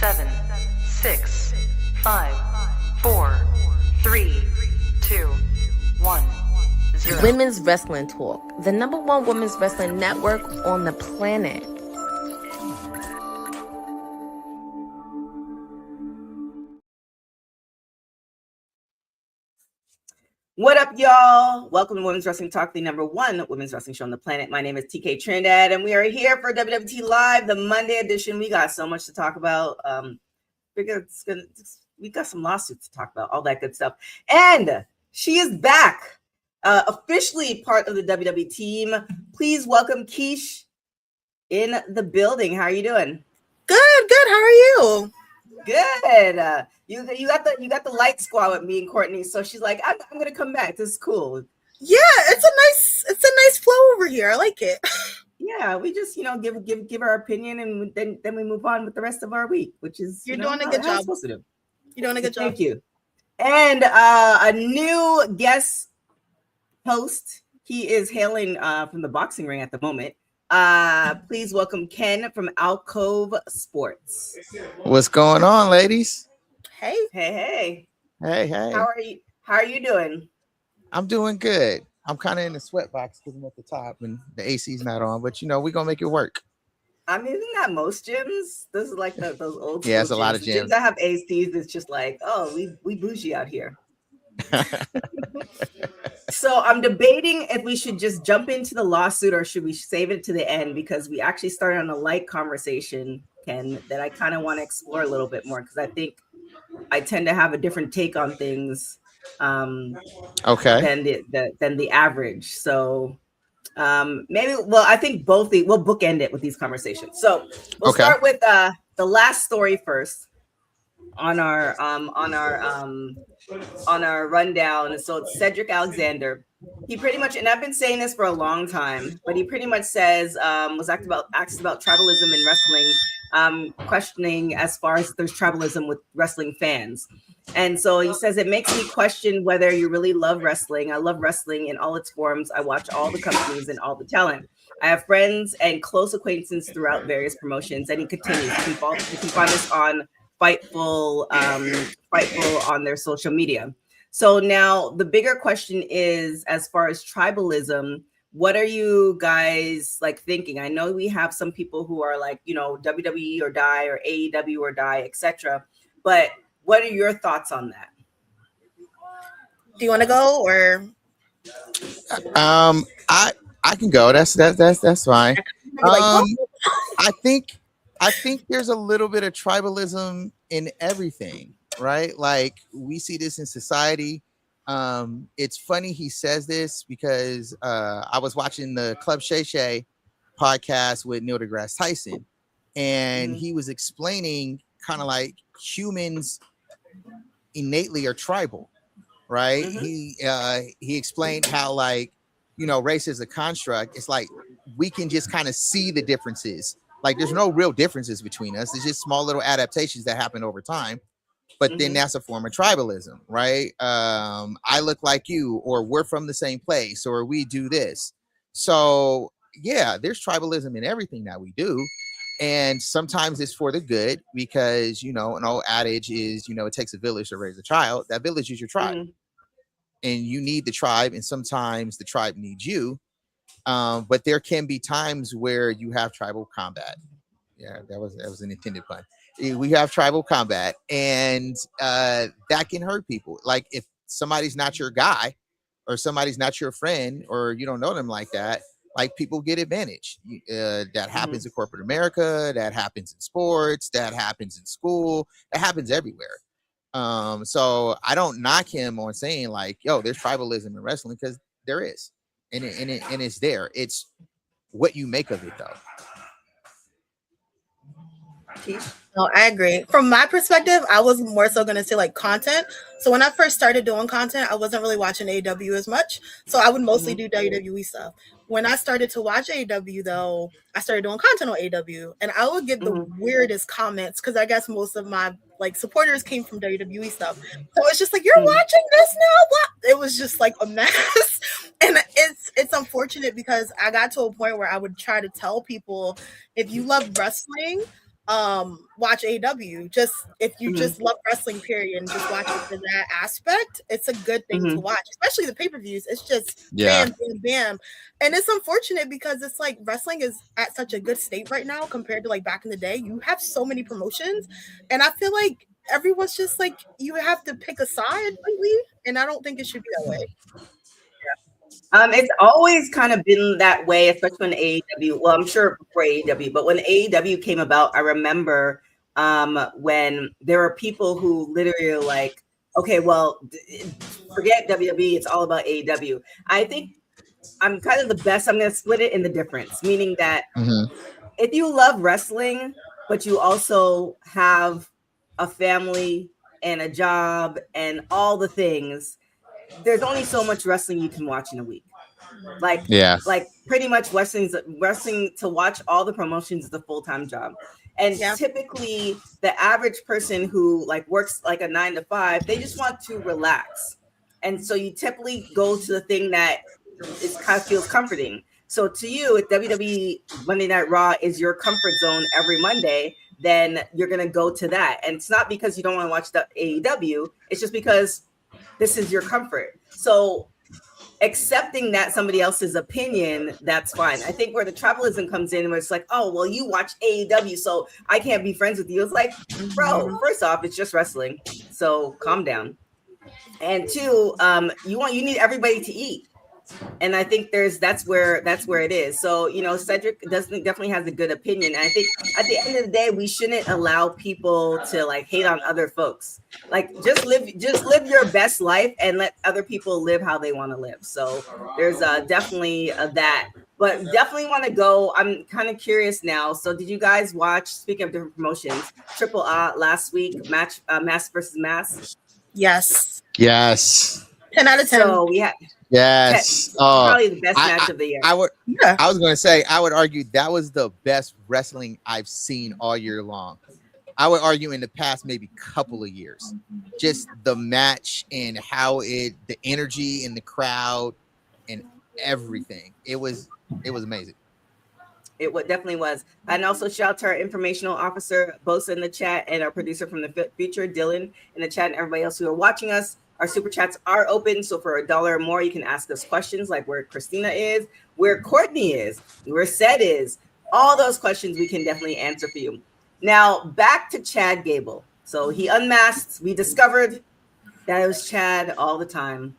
7, 6, 5, 4, 3, 2, 1, 0. Women's Wrestling Talk, the #1 women's wrestling network on the planet. What up, y'all? Welcome to Women's Wrestling Talk, the #1 women's wrestling show on the planet. My name is TK Trinidad, and we are here for WWT Live, the Monday edition. We got so much to talk about. We got some lawsuits to talk about, all that good stuff. And she is back, officially part of the WWE team. Please welcome Keish in the building. How are you doing? Good. How are you? Good. You got the light squad with me and Courtney, so she's like, I'm gonna come back. This is cool. Yeah, it's a nice flow over here. I like it. Yeah, we just give our opinion, and then we move on with the rest of our week, which is You're doing a good job. Supposed to do. You're doing a good job. Thank you. And a new guest host. He is hailing from the boxing ring at the moment. Please welcome Ken from Alcove Sports. What's going on, ladies? Hey. Hey. How are you doing? I'm doing good. I'm kind of in the sweatbox because I'm at the top and the AC's not on, but we're gonna make it work. I mean, isn't that most gyms? Those are like those old. Yeah, it's a lot of gyms that have ACs. It's just like, oh, we bougie out here. So I'm debating if we should just jump into the lawsuit or should we save it to the end, because we actually started on a light conversation, Ken, that I kind of want to explore a little bit more, because I think I tend to have a different take on things than the average. So I think we'll bookend it with these conversations. So we'll start with the last story first on our rundown. So it's Cedric Alexander. He pretty much, and I've been saying this for a long time, but he pretty much says was asked about tribalism in wrestling, questioning as far as there's tribalism with wrestling fans. And so he says, it makes me question whether you really love wrestling. I love wrestling in all its forms. I watch all the companies and all the talent. I have friends and close acquaintances throughout various promotions. And he continues. You can find us on Fightful on their social media. So now the bigger question is, as far as tribalism, what are you guys like thinking? I know we have some people who are like, WWE or die or AEW or die, etc. But what are your thoughts on that? Do you want to go or? I can go. That's fine. I think there's a little bit of tribalism in everything, right? Like we see this in society. It's funny he says this because I was watching the Club Shay Shay podcast with Neil deGrasse Tyson, and he was explaining kind of like humans innately are tribal, right? He explained how race is a construct. It's like we can just kind of see the differences. Like there's no real differences between us. It's just small little adaptations that happen over time. But then that's a form of tribalism, right? I look like you, or we're from the same place, or we do this. So yeah, there's tribalism in everything that we do. And sometimes it's for the good because, an old adage is, it takes a village to raise a child. That village is your tribe. And you need the tribe. And sometimes the tribe needs you. But there can be times where you have tribal combat. Yeah, that was an intended pun. We have tribal combat, and that can hurt people. Like if somebody's not your guy, or somebody's not your friend, or you don't know them like that, like people get advantage. That happens in corporate America. That happens in sports. That happens in school. That happens everywhere. So I don't knock him on saying like, "Yo, there's tribalism in wrestling," because there is, and it's there. It's what you make of it, though. No, I agree. From my perspective, I was more so going to say like content. So when I first started doing content, I wasn't really watching AEW as much. So I would mostly do WWE stuff. When I started to watch AEW, though, I started doing content on AEW, and I would get the weirdest comments because I guess most of my supporters came from WWE stuff. So it's just like, you're watching this now? What? It was just like a mess. And it's unfortunate because I got to a point where I would try to tell people, if you love wrestling, watch AEW. Just if you Mhm. just love wrestling, period, and just watch it for that aspect, it's a good thing to Mhm. watch, especially the pay-per-views. It's just Yeah. bam, bam, bam. And it's unfortunate because it's like wrestling is at such a good state right now compared to like back in the day. You have so many promotions, and I feel like everyone's just like you have to pick a side lately, and I don't think it should be that way. It's always kind of been that way, especially when AEW. Well, I'm sure before AEW, but when AEW came about, I remember when there were people who literally are like, okay, well, forget WWE. It's all about AEW. I think I'm kind of the best. I'm going to split it in the difference, meaning that Mm-hmm. if you love wrestling, but you also have a family and a job and all the things, there's only so much wrestling you can watch in a week. Like, Yeah. like pretty much wrestling to watch all the promotions is a full-time job. And Yeah. typically the average person who like works like a 9 to 5, they just want to relax. And so you typically go to the thing that is kind of feels comforting. So to you, if WWE Monday Night Raw is your comfort zone every Monday, then you're gonna go to that. And it's not because you don't want to watch the AEW, it's just because this is your comfort. So accepting that somebody else's opinion, that's fine. I think where the tribalism comes in, where it's like, oh, well, you watch AEW, so I can't be friends with you. It's like, bro, first off, it's just wrestling, so calm down. And two, you need everybody to eat. And I think that's where it is. So, Cedric definitely has a good opinion. And I think at the end of the day, we shouldn't allow people to like hate on other folks. Like just live your best life and let other people live how they want to live. So there's definitely that. But definitely want to go. I'm kind of curious now. So did you guys watch, speaking of different promotions, Triple A last week, Mass versus Mass? Yes. Yes. 10 out of 10. So we had Yes. probably the best match of the year. I would Yeah. I was going to say, I would argue that was the best wrestling I've seen all year long. I would argue in the past maybe couple of years. Just the match and how the energy in the crowd and everything. It was amazing. It definitely was. And also shout out to our informational officer, Bosa in the chat, and our producer from the future, Dylan, in the chat, and everybody else who are watching us. Our super chats are open. So for $1 or more, you can ask us questions like where Christina is, where Courtney is, where Seth is. All those questions we can definitely answer for you. Now, back to Chad Gable. So he unmasked. We discovered that it was Chad all the time.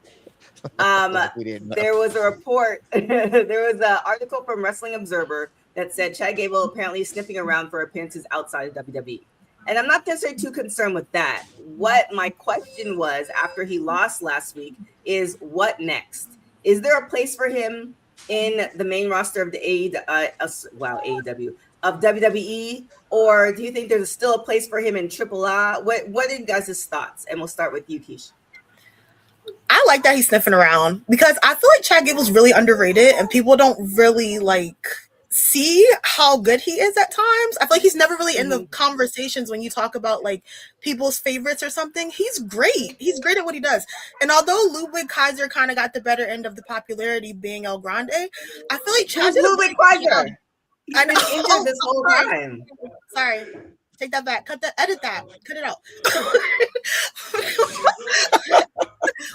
We didn't know. There was a report. There was an article from Wrestling Observer that said Chad Gable apparently is sniffing around for appearances outside of WWE. And I'm not necessarily too concerned with that. What my question was after he lost last week is what next? Is there a place for him in the main roster of the AEW of WWE, or do you think there's still a place for him in AAA? What are you guys' thoughts? And we'll start with you, Keish. I like that he's sniffing around because I feel like Chad Gable's really underrated and people don't really like see how good he is at times. I feel like he's never really in the conversations when you talk about like people's favorites or something. He's great. He's great at what he does. And although Ludwig Kaiser kind of got the better end of the popularity being El Grande, I feel like Chad did Ludwig Kaiser. He's been injured this whole time. Sorry. Take that back. Edit that. Cut it out.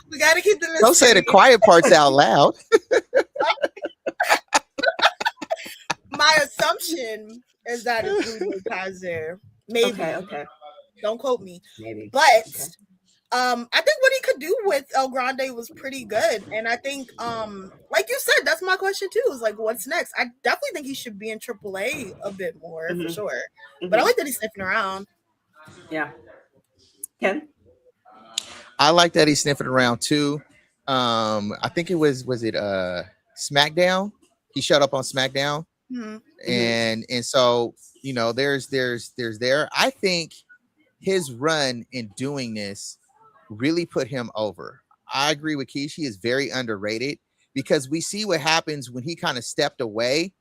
We gotta keep the mystery. Don't say the quiet parts out loud. My assumption is that it's Ludwig Kaiser. Maybe. Okay. Don't quote me. Maybe. But I think what he could do with El Grande was pretty good. And I think like you said, that's my question too. Is like what's next? I definitely think he should be in AAA a bit more for sure. But I like that he's sniffing around. Yeah. Ken? I like that he's sniffing around too. I think it was it SmackDown? He showed up on SmackDown. And so, there's there. I think his run in doing this really put him over. I agree with Keish. He is very underrated because we see what happens when he kind of stepped away.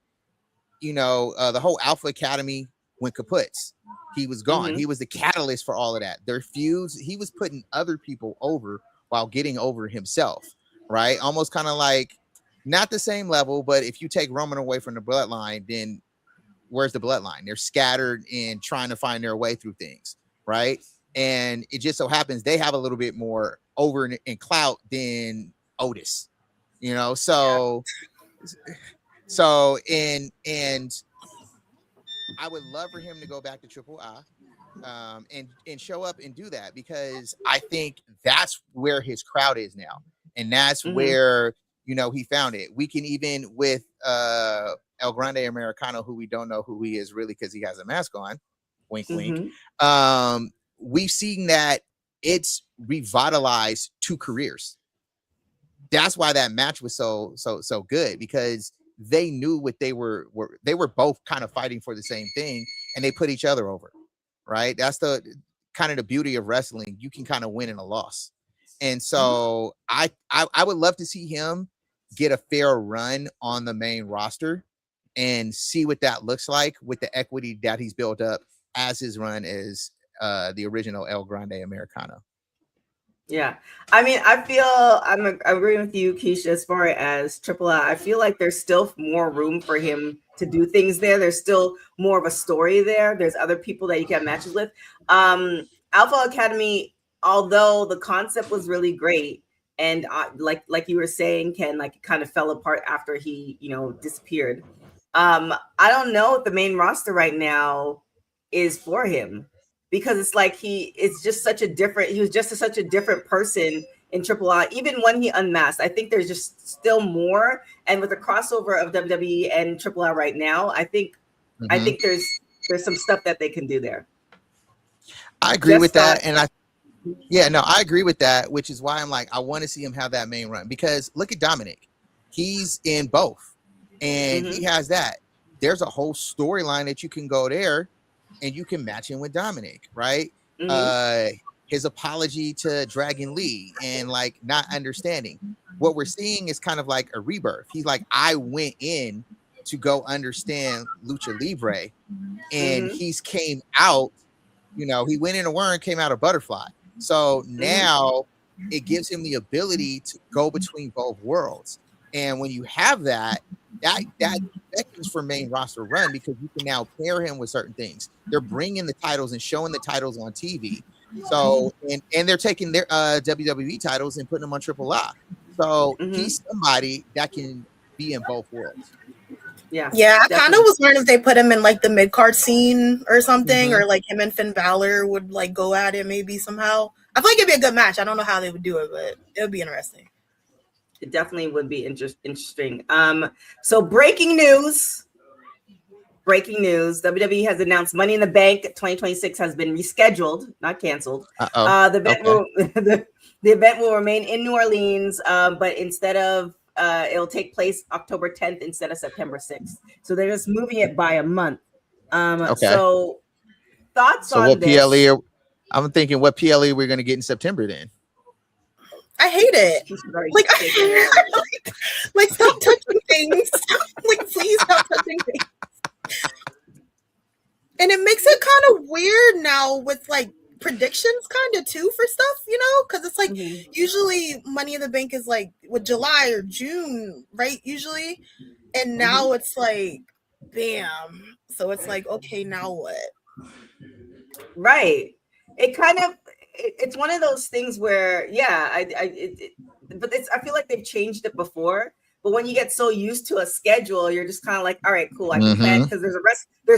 The whole Alpha Academy went kaputs. He was gone. He was the catalyst for all of that. Their feuds, he was putting other people over while getting over himself, right? Almost kind of like not the same level, but if you take Roman away from the bloodline, then where's the bloodline? They're scattered and trying to find their way through things, right? And it just so happens they have a little bit more over in clout than Otis, you know. So and I would love for him to go back to Triple I, and show up and do that, because I think that's where his crowd is now, and that's where, you know, he found it. We can even with El Grande Americano, who we don't know who he is really because he has a mask on, wink wink. We've seen that it's revitalized 2 careers. That's why that match was so good, because they knew what they were both kind of fighting for the same thing, and they put each other over, right? That's the kind of the beauty of wrestling. You can kind of win in a loss. And so I would love to see him get a fair run on the main roster and see what that looks like with the equity that he's built up as his run as the original El Grande Americano. Yeah, I mean, I'm agreeing with you, Keisha, as far as Triple I. I feel like there's still more room for him to do things there. There's still more of a story there. There's other people that you can have matches with. Alpha Academy, although the concept was really great, and like you were saying, Ken, like it kind of fell apart after he, you know, disappeared. I don't know if the main roster right now is for him, because it's like he was just such a different person in Triple I, even when he unmasked. I think there's just still more, and with the crossover of WWE and Triple I right now, I think there's some stuff that they can do there. I agree with that, and I agree with that, which is why I'm like, I want to see him have that main run, because look at Dominic, he's in both, and he has that. There's a whole storyline that you can go there, and you can match him with Dominic, right? His apology to Dragon Lee and like not understanding. What we're seeing is kind of like a rebirth. He's like, I went in to go understand Lucha Libre, and he's came out, you know, he went into Worm, came out a butterfly. So now it gives him the ability to go between both worlds. And when you have that beckons for main roster run, because you can now pair him with certain things. They're bringing the titles and showing the titles on TV. So, and they're taking their WWE titles and putting them on Triple I. So he's somebody that can be in both worlds. Yeah, I kind of was wondering if they put him in like the mid card scene or something, or like him and Finn Balor would like go at it maybe somehow. I feel like it'd be a good match. I don't know how they would do it, but it would be interesting. It definitely would be interesting. So breaking news. WWE has announced Money in the Bank 2026 has been rescheduled, not canceled. The event will remain in New Orleans, but instead of it'll take place October 10th instead of September 6th. So they're just moving it by a month. So thoughts on what this? PLE? I'm thinking, what PLE we're going to get in September then? I hate it. Like stop touching things. Like please stop touching things. And it makes it kind of weird now with like predictions kind of too for stuff, you know, because it's like usually Money in the Bank is like with July or June, right? Usually, and now it's like bam. So it's like, okay, now what? Right. It kind of it's one of those things where but I feel like they've changed it before. But when you get so used to a schedule, you're just kind of like, all right, cool. I can plan, because there's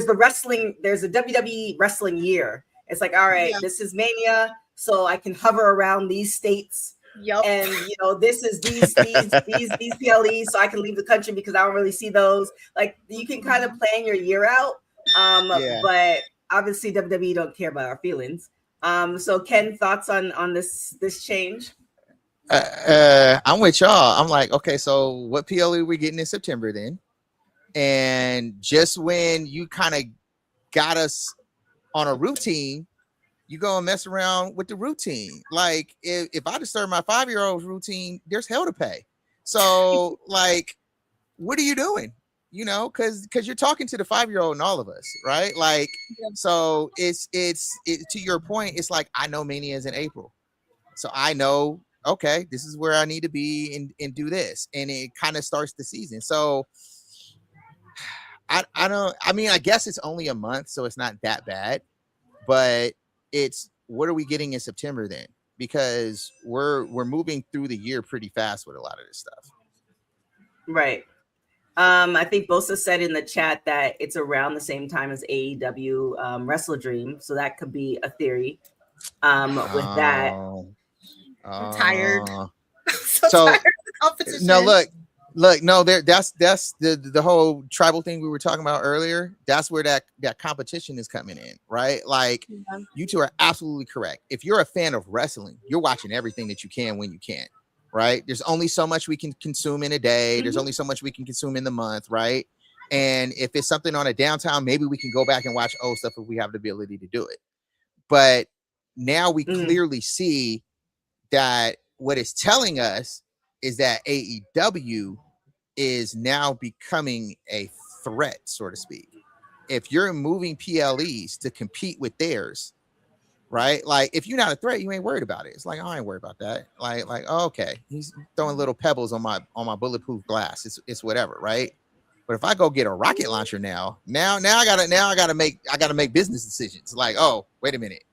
a WWE wrestling year. It's like, all right, this is Mania, so I can hover around these states. And you know, this is these PLEs, so I can leave the country because I don't really see those. Like you can kind of plan your year out. But obviously WWE don't care about our feelings. So Ken, thoughts on this change? I'm with y'all. I'm like, okay, so what PLE we getting in September then? And just when you kind of got us on a routine, you go and mess around with the routine. Like if I disturb my 5-year-old's routine, there's hell to pay. So like, what are you doing? You know, because you're talking to the 5-year-old and all of us, right? Like, so it's to your point. It's like, I know Mania is in April, so I know, okay, this is where I need to be and do this, and it kind of starts the season. So I don't. I mean, I guess it's only a month, so it's not that bad. But it's what are we getting in September then? Because we're moving through the year pretty fast with a lot of this stuff. Right. I think Bosa said in the chat that it's around the same time as AEW Wrestle Dream, so that could be a theory. With that, I'm tired. So tired of the competition. No, look, no, that's the whole tribal thing we were talking about earlier. That's where that competition is coming in, right? Like you two are absolutely correct. If you're a fan of wrestling, you're watching everything that you can when you can, right? There's only so much we can consume in a day. There's only so much we can consume in the month, right? And if it's something on a downtime, maybe we can go back and watch old stuff if we have the ability to do it. But now we clearly see that what it's telling us is that AEW is now becoming a threat, so to speak. If you're moving PLEs to compete with theirs, right? Like if you're not a threat, you ain't worried about it. It's like, oh, I ain't worried about that. Like, oh, okay, he's throwing little pebbles on my bulletproof glass. It's whatever, right? But if I go get a rocket launcher now I gotta make business decisions. Like, oh, wait a minute,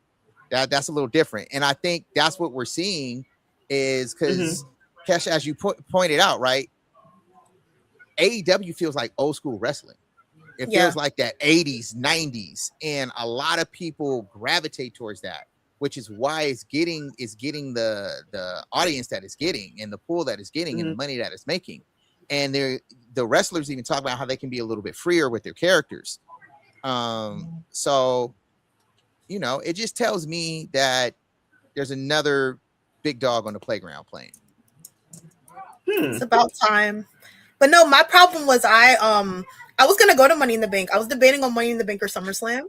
that's a little different. And I think that's what we're seeing is because Kesha, as you pointed out, right? AEW feels like old school wrestling. It feels like that 80s, 90s, and a lot of people gravitate towards that, which is why it's getting the audience that it's getting and the pool that it's getting and the money that it's making. And the wrestlers even talk about how they can be a little bit freer with their characters. So, you know, it just tells me that there's another big dog on the playground playing. It's about time. But no, my problem was I was gonna go to Money in the Bank. I was debating on Money in the Bank or SummerSlam,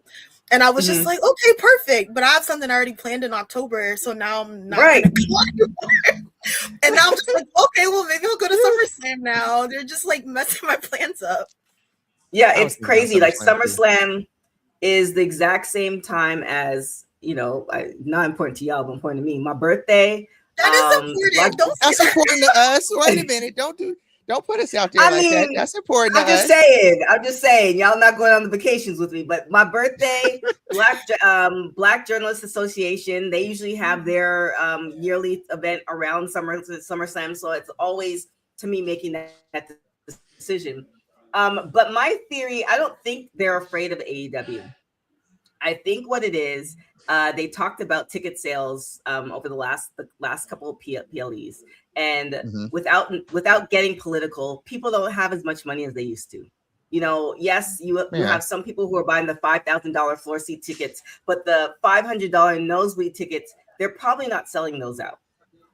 and I was just like, okay, perfect. But I have something already planned in October, so now I'm not gonna go. And now I'm just like, okay, well maybe I'll go to SummerSlam now. They're just like messing my plans up. Yeah, it's crazy. Like SummerSlam is the exact same time as, you know, not important to y'all, but important to me. My birthday. That is important. That's important to us. Wait a minute. Don't put us out there that. That's important to us. I'm just saying. Y'all not going on the vacations with me, but my birthday, Black Journalists Association, they usually have their yearly event around SummerSlam. So it's always, to me, making that decision. But my theory, I don't think they're afraid of AEW. I think what it is, they talked about ticket sales over the last couple of PLEs, and without getting political, people don't have as much money as they used to. You know, yes, you have some people who are buying the $5,000 floor seat tickets, but the $500 nosebleed tickets, they're probably not selling those out.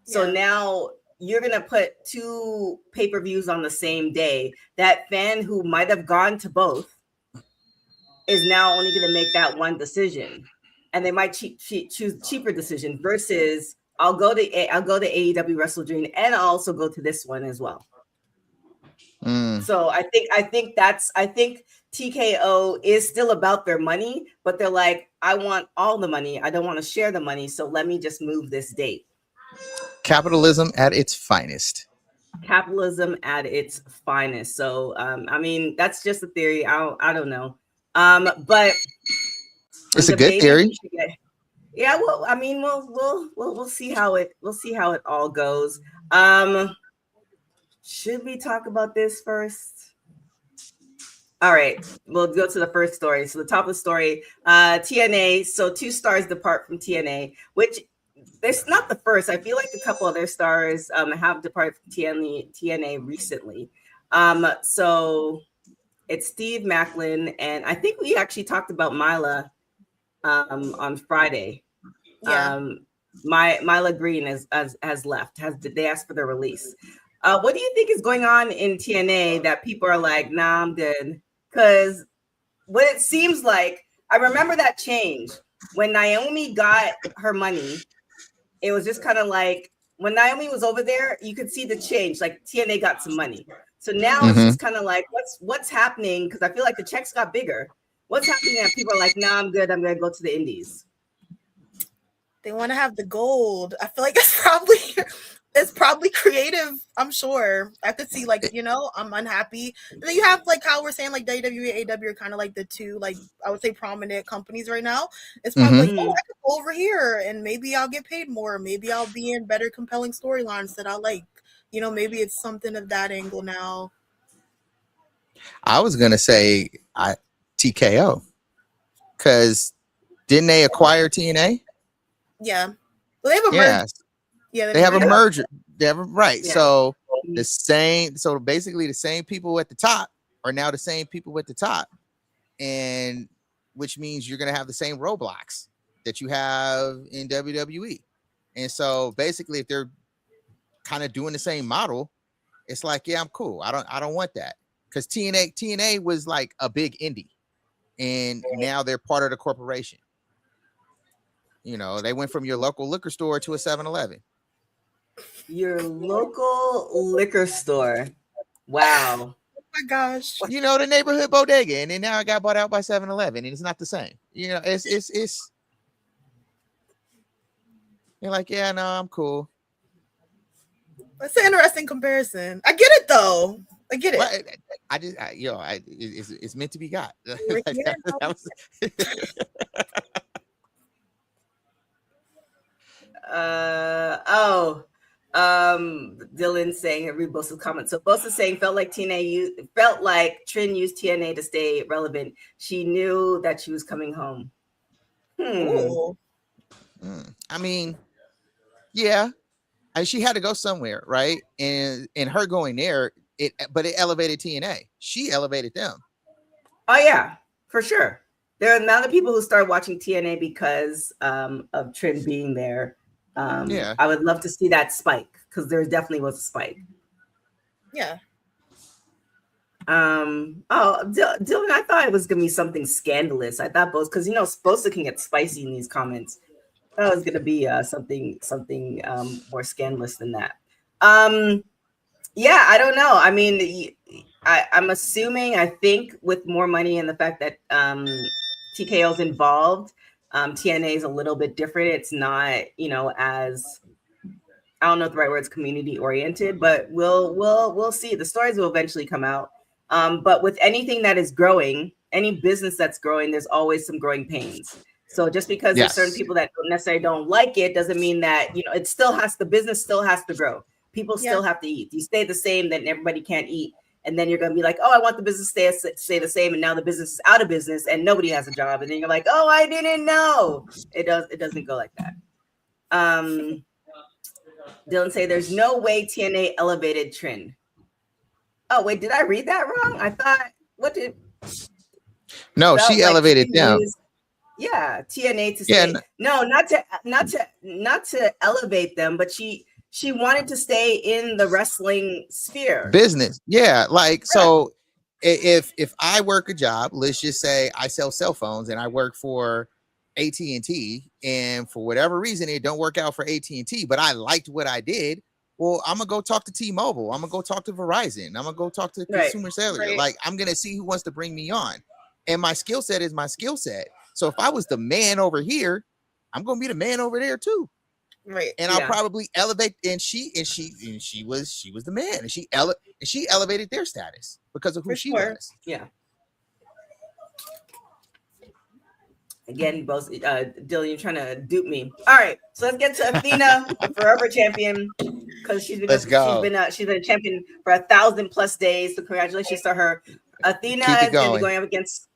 So now you're going to put two pay-per-views on the same day. That fan who might have gone to both is now only going to make that one decision, and they might choose cheaper decision versus I'll go to AEW Wrestle Dream and I'll also go to this one as well. So I think TKO is still about their money, but they're like, I want all the money. I don't want to share the money. So let me just move this date. Capitalism at its finest. Capitalism at its finest. So, I mean, that's just a theory. I don't know. But it's a good theory. Yeah, well, I mean, we'll see how it all goes. Should we talk about this first? All right, we'll go to the first story. So the top of the story, TNA. So 2 stars depart from TNA, which it's not the first. I feel like a couple of their stars have departed from TNA recently. So it's Steve Macklin, and I think we actually talked about Mila on Friday. Mila Green has left. They asked for their release? What do you think is going on in TNA that people are like, nah, I'm good? Because what it seems like, I remember that change when Naomi got her money. It was just kind of like when Naomi was over there, you could see the change. Like TNA got some money. So now it's just kind of like, what's happening? Because I feel like the checks got bigger. What's happening that people are like, nah, I'm good. I'm going to go to the indies. They want to have the gold. I feel like that's probably It's probably creative. I'm sure. I could see like, you know, I'm unhappy. And then you have like how we're saying like WWE, AW are kind of like the two, like I would say prominent companies right now. It's probably like, oh, I could go over here and maybe I'll get paid more. Maybe I'll be in better compelling storylines that I like. You know, maybe it's something of that angle now. I was gonna say TKO, because didn't they acquire TNA? Yeah. Well, they have a merger. Yeah, they have a merger. They have right. Yeah. So the same. So basically, the same people at the top are now the same people at the top, and which means you're gonna have the same roadblocks that you have in WWE. And so basically, if they're kind of doing the same model, it's like, yeah, I'm cool. I don't want that, because TNA was like a big indie, and now they're part of the corporation. You know, they went from your local liquor store to a 7-Eleven. Your local liquor store. Wow. Oh my gosh. You know, the neighborhood bodega, and then now it got bought out by 7-Eleven, and it's not the same. You know, it's you're like, yeah, no, I'm cool. That's an interesting comparison. I get it though. I get it. Well, it's meant to be got. Dylan saying, read Bosa's comment. So Bosa's saying felt like Trin used TNA to stay relevant. She knew that she was coming home. I mean, yeah, and she had to go somewhere, right? And her going there, it elevated TNA. She elevated them. Oh yeah, for sure. There are a lot of people who started watching TNA because of Trin being there. Yeah, I would love to see that spike, because there definitely was a spike. Yeah. Dylan, I thought it was gonna be something scandalous. I thought because Bosa can get spicy in these comments. I thought it was gonna be something more scandalous than that. Yeah, I don't know. I mean, I'm assuming, I think with more money and the fact that TKO's involved, TNA is a little bit different. It's not, as, I don't know if the right word is community oriented, but we'll see. The stories will eventually come out. But with anything that is growing, any business that's growing, there's always some growing pains. So just because there's certain people that necessarily don't like it doesn't mean that, the business still has to grow. People still have to eat. If you stay the same, then everybody can't eat. And then you're going to be like, oh, I want the business to stay the same. And now the business is out of business and nobody has a job. And then you're like, oh, I didn't know. It doesn't go like that. Dylan say there's no way TNA elevated Trin. Oh, wait, did I read that wrong? I thought, no, she elevated them. Yeah, TNA to stay. No, not to elevate them, but she wanted to stay in the wrestling sphere. Business. Yeah. Like, so if I work a job, let's just say I sell cell phones and I work for AT&T, and for whatever reason, it don't work out for AT&T, but I liked what I did. Well, I'm going to go talk to T-Mobile. I'm going to go talk to Verizon. I'm going to go talk to Consumer Cellular. Right. Like, I'm going to see who wants to bring me on. And my skill set is my skill set. So if I was the man over here, I'm going to be the man over there too. Right. And I'll probably elevate, and she was the man, and she elevated their status because of who she was. Yeah. Again, both Dylan, you're trying to dupe me. All right, so let's get to Athena, forever champion, because she's been a champion for 1,000+ days. So congratulations to her. Athena is going to be going up against.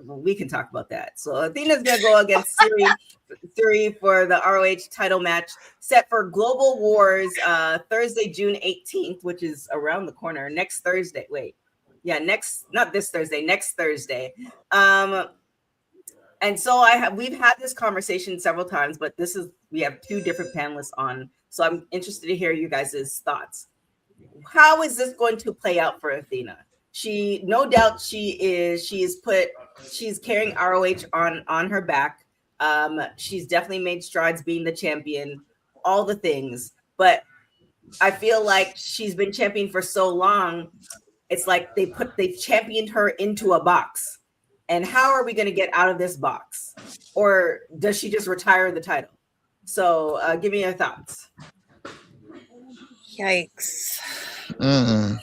We can talk about that. So Athena's going to go against Suri for the ROH title match set for Global Wars Thursday, June 18th, which is around the corner. Next Thursday. Not this Thursday. Next Thursday. And so we've had this conversation several times, but we have two different panelists on. So I'm interested to hear you guys' thoughts. How is this going to play out for Athena? No doubt she's carrying ROH on her back. She's definitely made strides being the champion, all the things, but I feel like she's been champion for so long. It's like they've championed her into a box. And how are we going to get out of this box? Or does she just retire the title? So give me your thoughts. Yikes. Mm.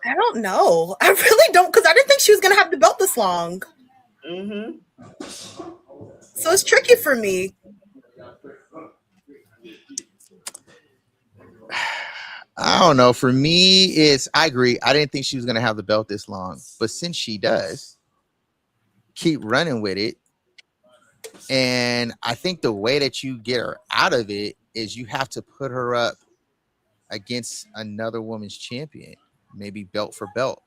I don't know. I really don't, because I didn't think she was going to have the belt this long. Mm-hmm. So it's tricky for me. I don't know. For me, I agree. I didn't think she was going to have the belt this long. But since she does, keep running with it. And I think the way that you get her out of it is you have to put her up against another women's champion, maybe belt for belt.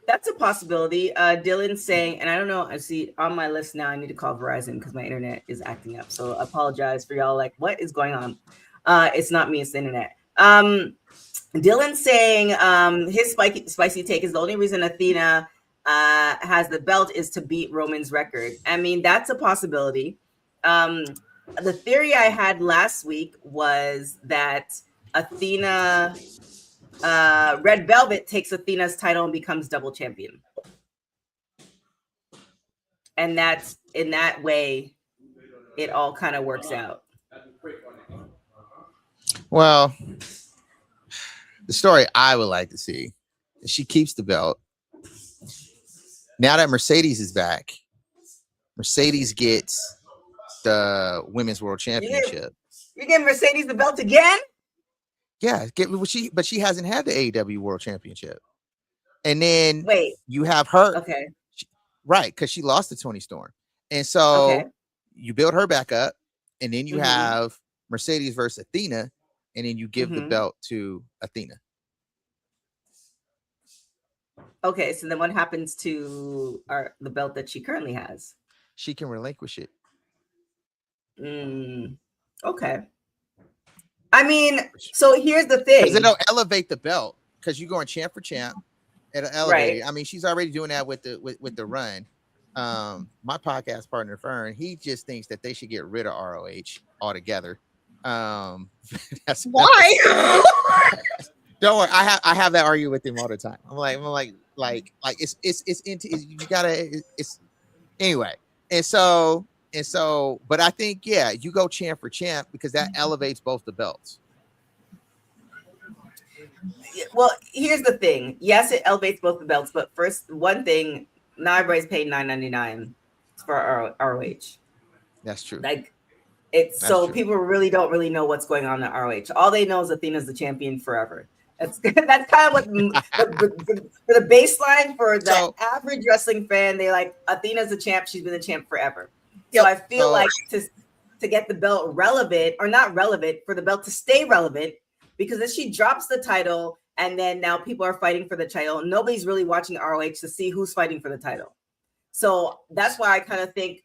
That's a possibility. Dylan's saying, and I don't know, I see on my list now, I need to call Verizon because my internet is acting up. So I apologize for y'all. Like, what is going on? It's not me, it's the internet. Dylan's saying his spicy take is the only reason Athena has the belt is to beat Roman's record. I mean, that's a possibility. The theory I had last week was that Athena... Red Velvet takes Athena's title and becomes double champion. And that's in that way, it all kind of works out. Well, the story I would like to see is she keeps the belt. Now that Mercedes is back, Mercedes gets the Women's World Championship. You give Mercedes the belt again? Yeah, but she hasn't had the AEW World Championship. And then you have her. Okay. Right, because she lost to Toni Storm. And so you build her back up, and then you have Mercedes versus Athena, and then you give the belt to Athena. Okay, so then what happens to the belt that she currently has? She can relinquish it. Okay. I mean, so here's the thing. Because it'll elevate the belt, because you're going champ for champ. It'll elevate it. I mean, she's already doing that with the run. My podcast partner Fern, he just thinks that they should get rid of ROH altogether. That's why. Don't worry, I have that argument with him all the time. I'm like you gotta anyway. And so, but I think you go champ for champ because that elevates both the belts. Well, here's the thing. Yes, it elevates both the belts, but first, one thing, now everybody's paying $9.99 for ROH. That's true. Like, people really don't really know what's going on at ROH. All they know is Athena's the champion forever. That's kind of what for the baseline for the average wrestling fan. They like Athena's the champ. She's been the champ forever. So I feel like to get the belt relevant or not relevant, for the belt to stay relevant, because if she drops the title and then now people are fighting for the title, nobody's really watching ROH to see who's fighting for the title. So that's why I kind of think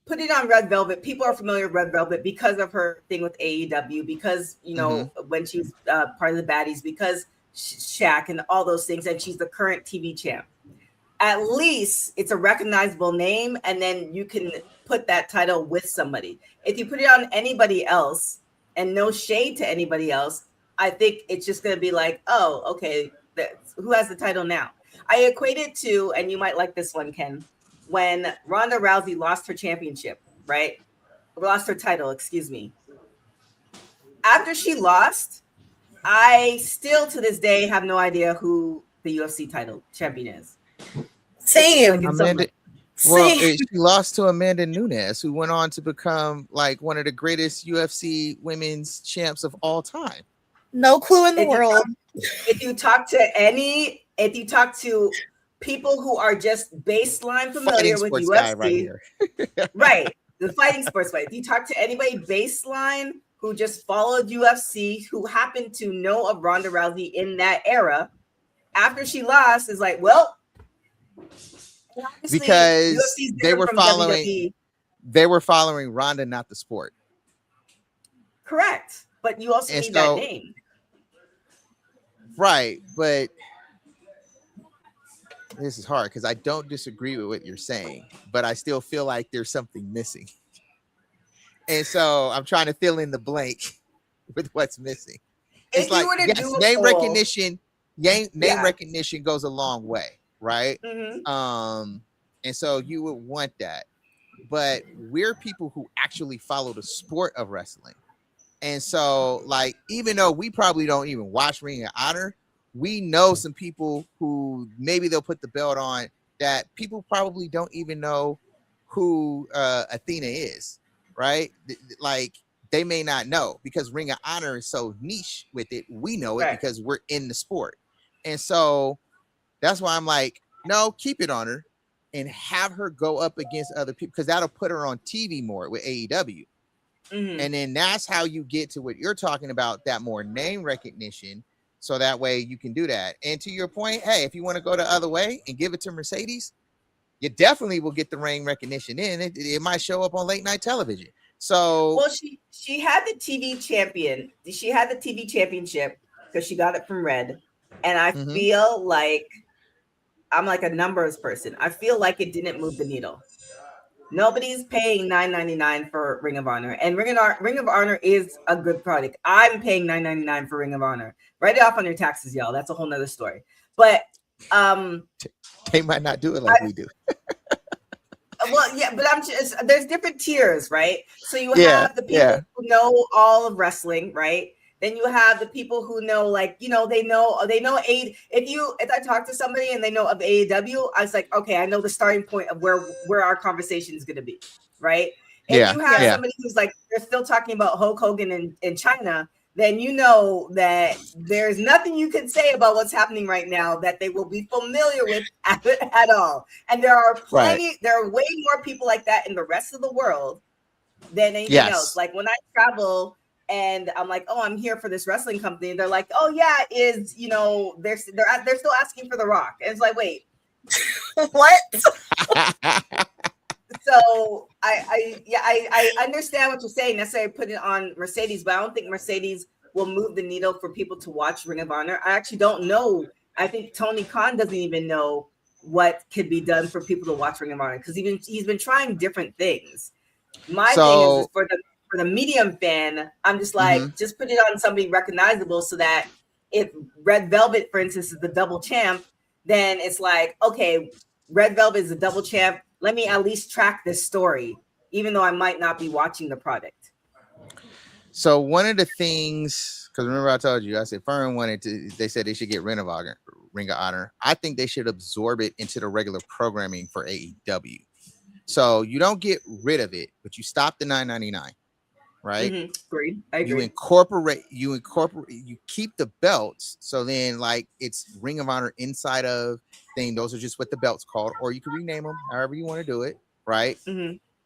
put it on Red Velvet. People are familiar with Red Velvet because of her thing with AEW, because, you know, when she's part of the baddies, because Shaq and all those things, and she's the current TV champ. At least it's a recognizable name, and then you can put that title with somebody. If you put it on anybody else, and no shade to anybody else, I think it's just going to be like, oh, okay, who has the title now? I equate it to, and you might like this one, Ken, when Ronda Rousey lost her championship, right? Lost her title, excuse me. After she lost, I still to this day have no idea who the UFC title champion is. Same. She lost to Amanda Nunes, who went on to become like one of the greatest UFC women's champs of all time. No clue in the world. If you talk to people who are just baseline familiar with UFC, right? The fighting sports fight. If you talk to anybody baseline who just followed UFC, who happened to know of Ronda Rousey in that era, after she lost, is like, well, because they were following Ronda, not the sport. Correct, but you also need that name, right? But this is hard because I don't disagree with what you're saying, but I still feel like there's something missing. And so I'm trying to fill in the blank with what's missing. It's like, yes, name recognition goes a long way, right? And so you would want that. but we're people who actually follow the sport of wrestling. And so, like, even though we probably don't even watch Ring of Honor, we know some people who maybe they'll put the belt on that people probably don't even know who Athena is, right? Like, they may not know because Ring of Honor is so niche with it. We know it because we're in the sport. And so that's why I'm like, no, keep it on her and have her go up against other people because that'll put her on TV more with AEW. And then that's how you get to what you're talking about, that more name recognition. So that way you can do that. And to your point, hey, if you want to go the other way and give it to Mercedes, you definitely will get the name recognition in. It might show up on late night television. So, well, she had the TV champion. She had the TV championship because she got it from Red. And I feel like I'm like a numbers person. I feel like it didn't move the needle. Nobody's paying $9.99 for Ring of Honor, and Ring of Honor is a good product. I'm paying $9.99 for Ring of Honor. Write it off on your taxes, y'all. That's a whole nother story. But they might not do it like we do. Well, yeah, but I'm just there's different tiers, right? So you have the people who know all of wrestling, right? Then you have the people who know, like, they know if I talk to somebody and they know of AEW, I was like, okay, I know the starting point of where our conversation is going to be, right? If you have somebody who's like, they're still talking about Hulk Hogan in China, then you know that there's nothing you can say about what's happening right now that they will be familiar with at all. And there are there are way more people like that in the rest of the world than anything else. Like when I travel and I'm like, oh, I'm here for this wrestling company, and they're like, oh yeah, they're still asking for The Rock. And it's like, wait, what? So I understand what you're saying. Necessarily put it on Mercedes, but I don't think Mercedes will move the needle for people to watch Ring of Honor. I actually don't know. I think Tony Khan doesn't even know what could be done for people to watch Ring of Honor because he's been trying different things. My thing is for the medium fan, I'm just like, just put it on somebody recognizable so that if Red Velvet, for instance, is the double champ, then it's like, okay, Red Velvet is the double champ. Let me at least track this story, even though I might not be watching the product. So one of the things, because remember I told you, I said Fern they said they should get Ring of Honor. I think they should absorb it into the regular programming for AEW. So you don't get rid of it, but you stop the $9.99. Right? Agreed. I agree. You keep the belts. So then, like, it's Ring of Honor inside of thing. Those are just what the belt's called, or you can rename them however you want to do it, right?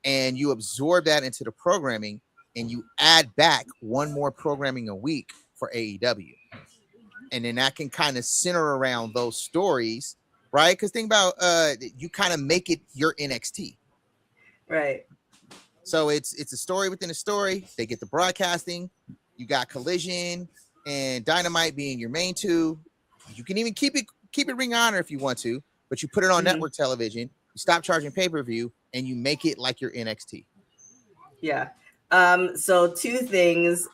And you absorb that into the programming, and you add back one more programming a week for AEW, and then that can kind of center around those stories, right? Because think about you kind of make it your NXT, right? So it's a story within a story. They get the broadcasting. You got Collision and Dynamite being your main two. You can even keep it Ring of Honor if you want to, but you put it on network television. You stop charging pay-per-view and you make it like your NXT. Yeah. So two things.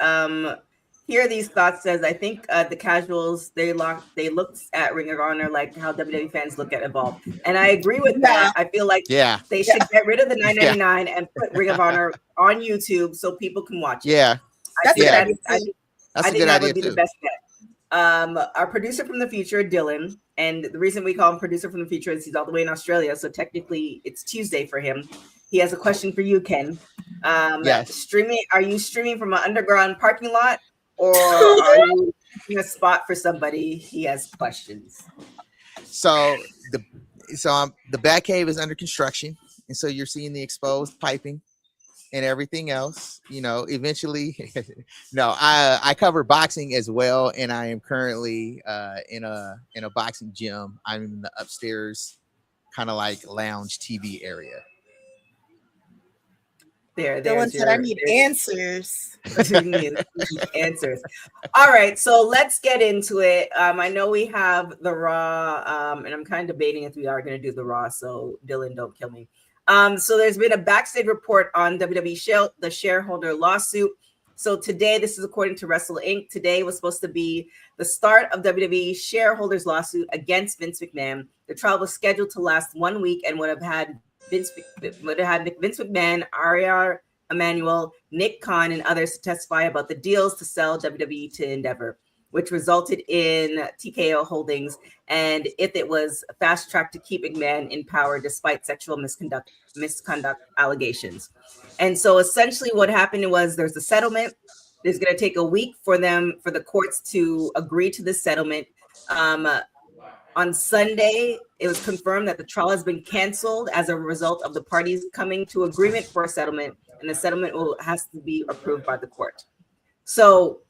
Here are these thoughts. Says I think the casuals they looked at Ring of Honor like how WWE fans look at Evolve, and I agree with that. I feel like they should get rid of the $9.99 and put Ring of Honor on YouTube so people can watch it. I think that would be the best bet. Our producer from the future, Dylan, and the reason we call him producer from the future is he's all the way in Australia, so technically it's Tuesday for him. He has a question for you, Ken. Streaming? Are you streaming from an underground parking lot? Or are you in a spot for somebody? He has questions. So the Batcave is under construction, and so you're seeing the exposed piping and everything else. Eventually, no, I cover boxing as well, and I am currently in a boxing gym. I'm in the upstairs, kind of like lounge TV area. Dylan said, I need answers. Answers. All right, so let's get into it. I know we have the Raw, and I'm kind of debating if we are going to do the Raw, so Dylan, don't kill me. So there's been a backstage report on WWE the shareholder lawsuit. So today, this is according to Wrestle Inc. Today was supposed to be the start of WWE shareholders lawsuit against Vince McMahon. The trial was scheduled to last 1 week and would have had Vince McMahon, Arya Emanuel, Nick Khan, and others to testify about the deals to sell WWE to Endeavor, which resulted in TKO Holdings, and if it was fast tracked to keep McMahon in power despite sexual misconduct allegations. And so essentially what happened was there's a settlement. It's going to take a week for the courts to agree to this settlement. On Sunday, it was confirmed that the trial has been canceled as a result of the parties coming to agreement for a settlement, and the settlement has to be approved by the court. So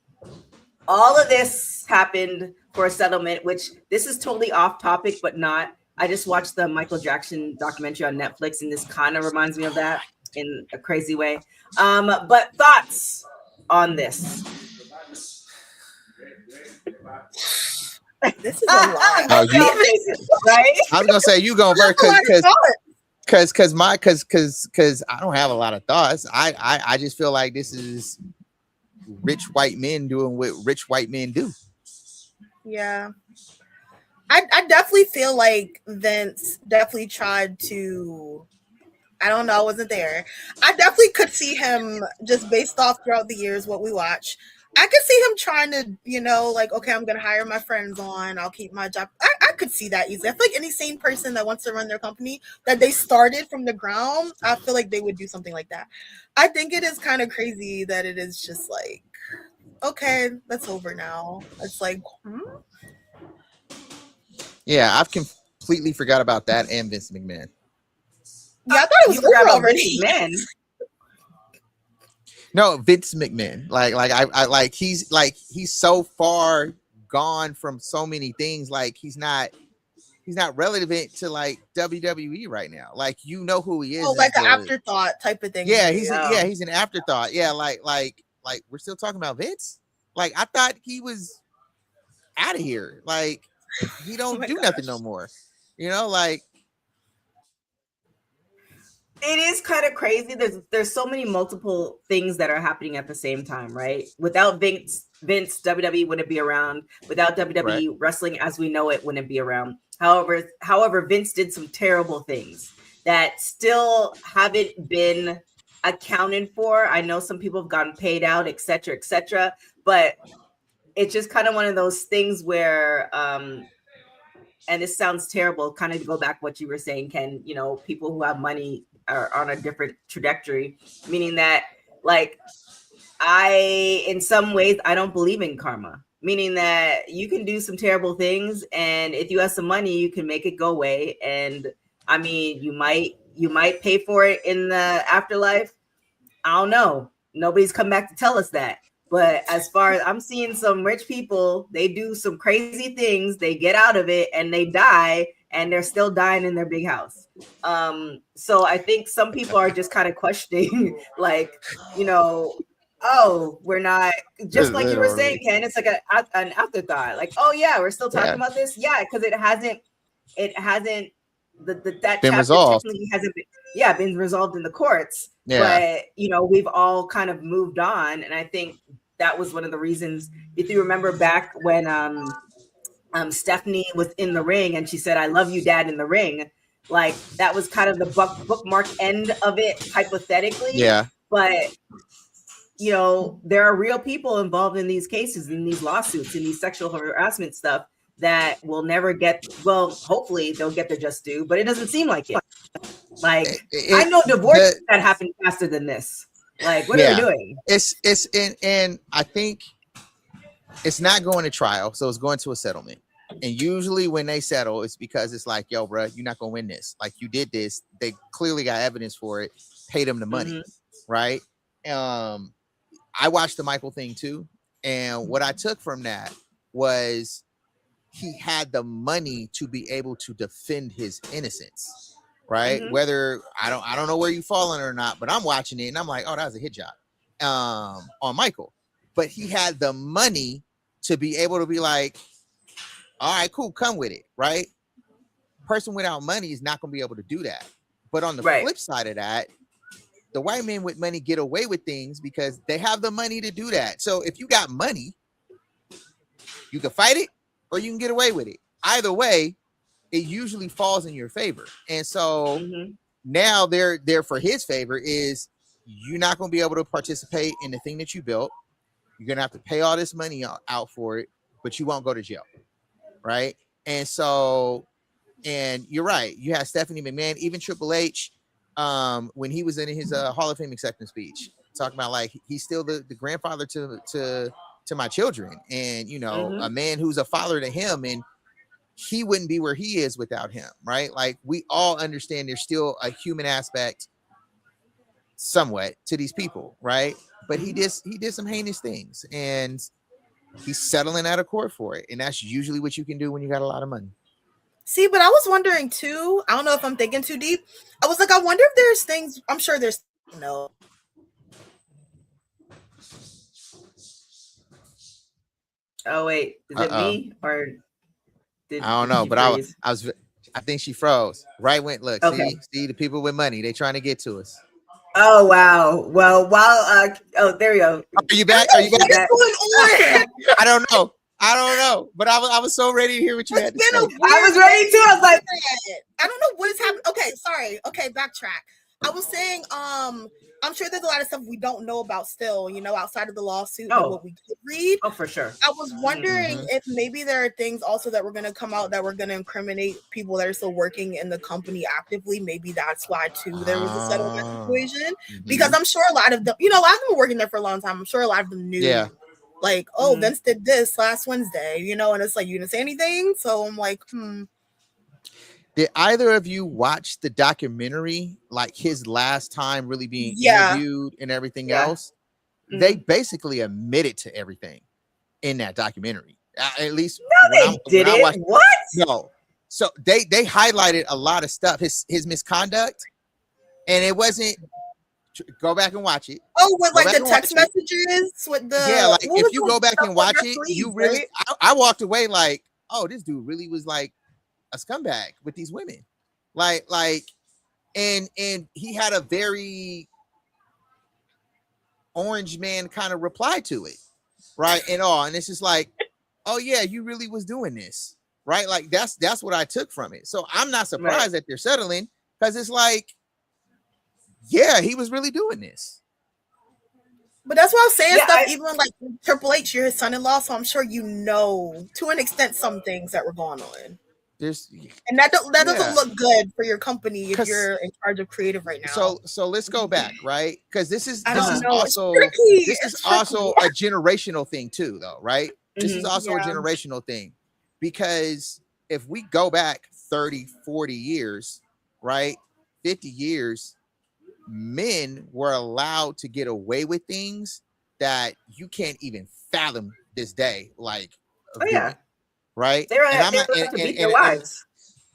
all of this happened for a settlement, which this is totally off topic, but not. I just watched the Michael Jackson documentary on Netflix, and this kind of reminds me of that in a crazy way. But thoughts on this? This is a lot. Oh, right? I was gonna say you go first because I don't have a lot of thoughts. I just feel like this is rich white men doing what rich white men do. Yeah. I definitely feel like Vince definitely tried to, I don't know, I wasn't there. I definitely could see him, just based off throughout the years what we watch, I could see him trying to, like, okay, I'm going to hire my friends on, I'll keep my job. I could see that easily. I feel like any sane person that wants to run their company, that they started from the ground, I feel like they would do something like that. I think it is kind of crazy that it is just like, okay, that's over now. It's like, Yeah, I've completely forgot about that and Vince McMahon. Yeah, I thought it was over already. Man. No, Vince McMahon. Like he's so far gone from so many things. Like he's not relevant to like WWE right now. Like you know who he is. Oh, like an afterthought type of thing. Yeah, he's an afterthought. Yeah, like we're still talking about Vince. Like I thought he was out of here. Like he don't do nothing no more. You know, like it is kind of crazy. There's so many multiple things that are happening at the same time, right? Without Vince, WWE wouldn't be around. Without WWE, right, wrestling as we know it wouldn't be around. However, Vince did some terrible things that still haven't been accounted for. I know some people have gotten paid out, etc., but it's just kind of one of those things where, and this sounds terrible, kind of to go back what you were saying, Ken, you know, people who have money are on a different trajectory, meaning that, like, in some ways, I don't believe in karma, meaning that you can do some terrible things, and if you have some money, you can make it go away. And I mean, you might pay for it in the afterlife. I don't know. Nobody's come back to tell us that. But as far as I'm seeing some rich people, they do some crazy things, they get out of it, and they die, and they're still dying in their big house. So I think some people are just kind of questioning, like, you know, oh, we're not, just like you were saying, Ken, it's like an afterthought. Like, oh yeah, we're still talking about this. Yeah, because it hasn't that been resolved. Hasn't been resolved in the courts. Yeah. But you know, we've all kind of moved on, and I think that was one of the reasons. If you remember back when Stephanie was in the ring and she said, "I love you, Dad," in the ring, like that was kind of the bookmark end of it, hypothetically. Yeah. But you know, there are real people involved in these cases, in these lawsuits, in these sexual harassment stuff that will never get, well, hopefully they'll get their just due, but it doesn't seem like it. Like I know divorces that happen faster than this. Like, what are we doing? And I think it's not going to trial, so it's going to a settlement. And usually when they settle, it's because it's like, yo, bro, you're not gonna win this. Like you did this. They clearly got evidence for it. Pay them the money, right? I watched the Michael thing too, and what I took from that was he had the money to be able to defend his innocence, right? Whether I don't know where you fall in or not, but I'm watching it and I'm like, oh, that was a hit job on Michael. But he had the money to be able to be like, all right, cool, come with it, right? Person without money is not going to be able to do that. But on the flip side of that, the white men with money get away with things because they have the money to do that. So if you got money, you can fight it or you can get away with it. Either way, it usually falls in your favor. And so now they're there for his favor is you're not going to be able to participate in the thing that you built. You're going to have to pay all this money out for it, but you won't go to jail. Right. And so, and you're right. You have Stephanie McMahon, even Triple H, when he was in his Hall of Fame acceptance speech, talking about like he's still the grandfather to my children, and you know, a man who's a father to him, and he wouldn't be where he is without him, right? Like we all understand there's still a human aspect somewhat to these people, right? But he did some heinous things, and he's settling out of court for it, and that's usually what you can do when you got a lot of money. See, but I was wondering too, I don't know if I'm thinking too deep. I was like, I wonder if there's things, I'm sure there's no. Oh wait, is it me or I don't know, but I think she froze. Right when look, okay. see the people with money, they trying to get to us. Oh wow. Well, while oh there you go. Are you back? Are you back? I don't know. But I was so ready to hear what you had to say. I was ready too. I was like, I don't know what is happening. Okay, sorry. Okay, backtrack. I was saying, I'm sure there's a lot of stuff we don't know about still, you know, outside of the lawsuit and what we could read. Oh, for sure. I was wondering if maybe there are things also that were going to come out that were going to incriminate people that are still working in the company actively. Maybe that's why too there was a settlement situation, because I'm sure a lot of them, you know, a lot of them were working there for a long time. I'm sure a lot of them knew, like, oh, Vince did this last Wednesday, you know, and it's like you didn't say anything. So I'm like, Did either of you watch the documentary, like his last time really being interviewed and everything else? They basically admitted to everything in that documentary. At least no, they didn't. What? No. So they highlighted a lot of stuff, his misconduct, and it wasn't. Go back and watch it. Oh, with like the text messages with the like if you go back and watch it, you really. I walked away like, oh, this dude really was like a scumbag with these women, like and he had a very orange man kind of reply to it, right? And it's just like, oh yeah, you really was doing this, right? Like that's what I took from it. So I'm not surprised that they're settling, because it's like, yeah, he was really doing this. But that's what I was saying. Even like Triple H, you're his son-in-law, so I'm sure you know to an extent some things that were going on. And that doesn't look good for your company if you're in charge of creative right now. So let's go back, right? Because this is also a generational thing too, though, right? This is also a generational thing, because if we go back 30, 40 years, right, 50 years, men were allowed to get away with things that you can't even fathom this day, like right? They were to beat their wives.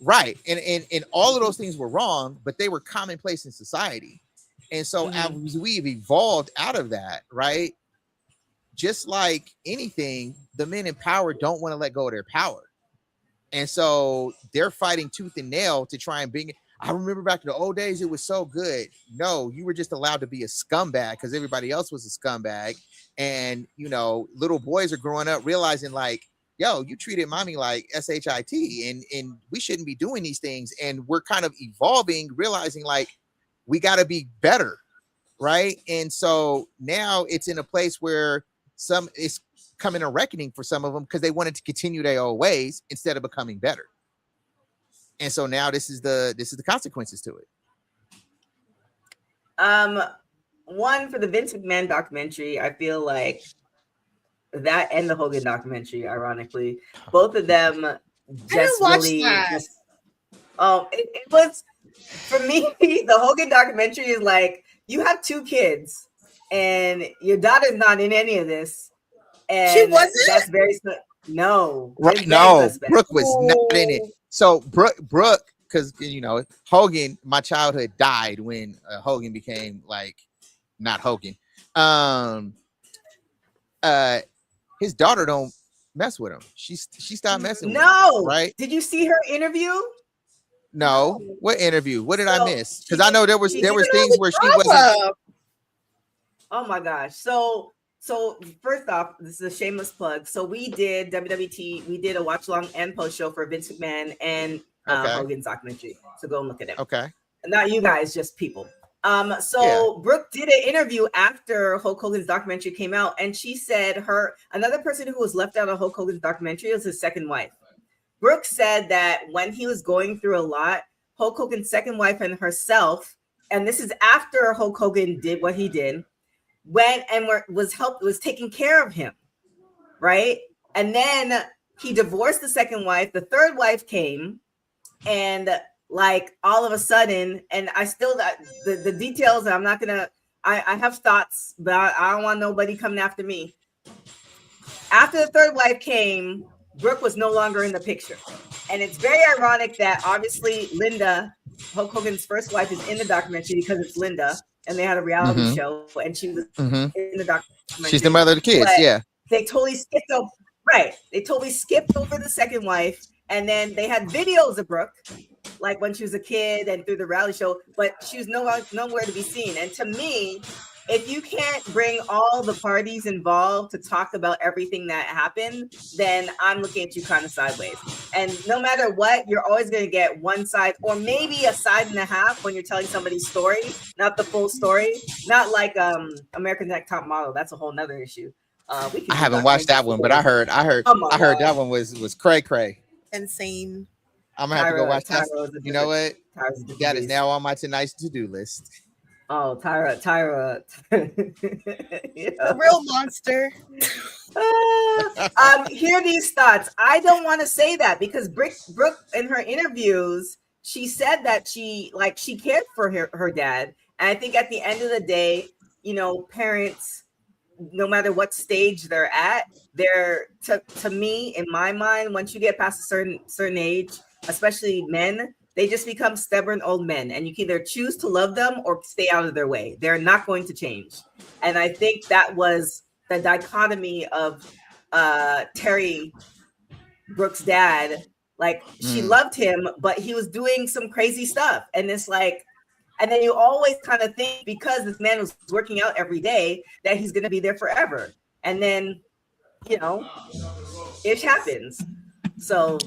Right. And all of those things were wrong, but they were commonplace in society. And so as we've evolved out of that, right? Just like anything, the men in power don't want to let go of their power. And so they're fighting tooth and nail to try and bring it. I remember back in the old days, it was so good. No, you were just allowed to be a scumbag because everybody else was a scumbag. And, you know, little boys are growing up realizing like, yo, you treated mommy like shit, and we shouldn't be doing these things. And we're kind of evolving, realizing like we got to be better, right? And so now it's in a place where it's coming a reckoning for some of them because they wanted to continue their old ways instead of becoming better. And so now this is the consequences to it. One, for the Vince McMahon documentary, I feel like that and the Hogan documentary, ironically, both of them just really it was, for me, the Hogan documentary is like, you have 2 kids and your daughter's not in any of this, and she wasn't. That's very no, right? No, Brooke was not in it. So Brooke, because you know Hogan, my childhood died when Hogan became like not Hogan. His daughter don't mess with him. She stopped messing with him. Right? Did you see her interview? No. What interview? What did I miss? Because I know there was things where she wasn't. Oh my gosh. So first off, this is a shameless plug. So we did WWT. We did a watch along and post show for Vince McMahon and Hogan's documentary. So go and look at it. Okay. not you guys, just people. So Brooke did an interview after Hulk Hogan's documentary came out, and she said another person who was left out of Hulk Hogan's documentary was his second wife. Brooke said that when he was going through a lot, Hulk Hogan's second wife and herself, and this is after Hulk Hogan did what he did, went and was taking care of him, right? And then he divorced the second wife. The third wife came, and like all of a sudden, and I still the details. I'm not gonna. I have thoughts, but I don't want nobody coming after me. After the third wife came, Brooke was no longer in the picture, and it's very ironic that obviously Linda, Hulk Hogan's first wife, is in the documentary because it's Linda, and they had a reality show, and she was in the documentary. She's the mother of the kids. Yeah, they totally skipped over. Right, they totally skipped over the second wife, and then they had videos of Brooke, like when she was a kid and through the reality show, but she was nowhere to be seen. And to me, if you can't bring all the parties involved to talk about everything that happened, then I'm looking at you kind of sideways. And no matter what, you're always going to get one side or maybe a side and a half when you're telling somebody's story, not the full story. Not like American Next Top Model. That's a whole nother issue. I haven't watched that one, but I heard that one was cray. Insane. I'm gonna have to go watch that. You know what? That is now on my tonight's to-do list. Oh, Tyra. Yeah. A real monster. Hear these thoughts. I don't want to say that because Brooke in her interviews, she said that she cared for her dad. And I think at the end of the day, parents, no matter what stage they're at, they're to me, in my mind, once you get past a certain age, especially men, they just become stubborn old men, and you can either choose to love them or stay out of their way. They're not going to change. And I think that was the dichotomy of Terry Brooks' dad. Like, she loved him, but he was doing some crazy stuff. And it's like, and then you always kind of think because this man was working out every day that he's going to be there forever. And then, it happens. So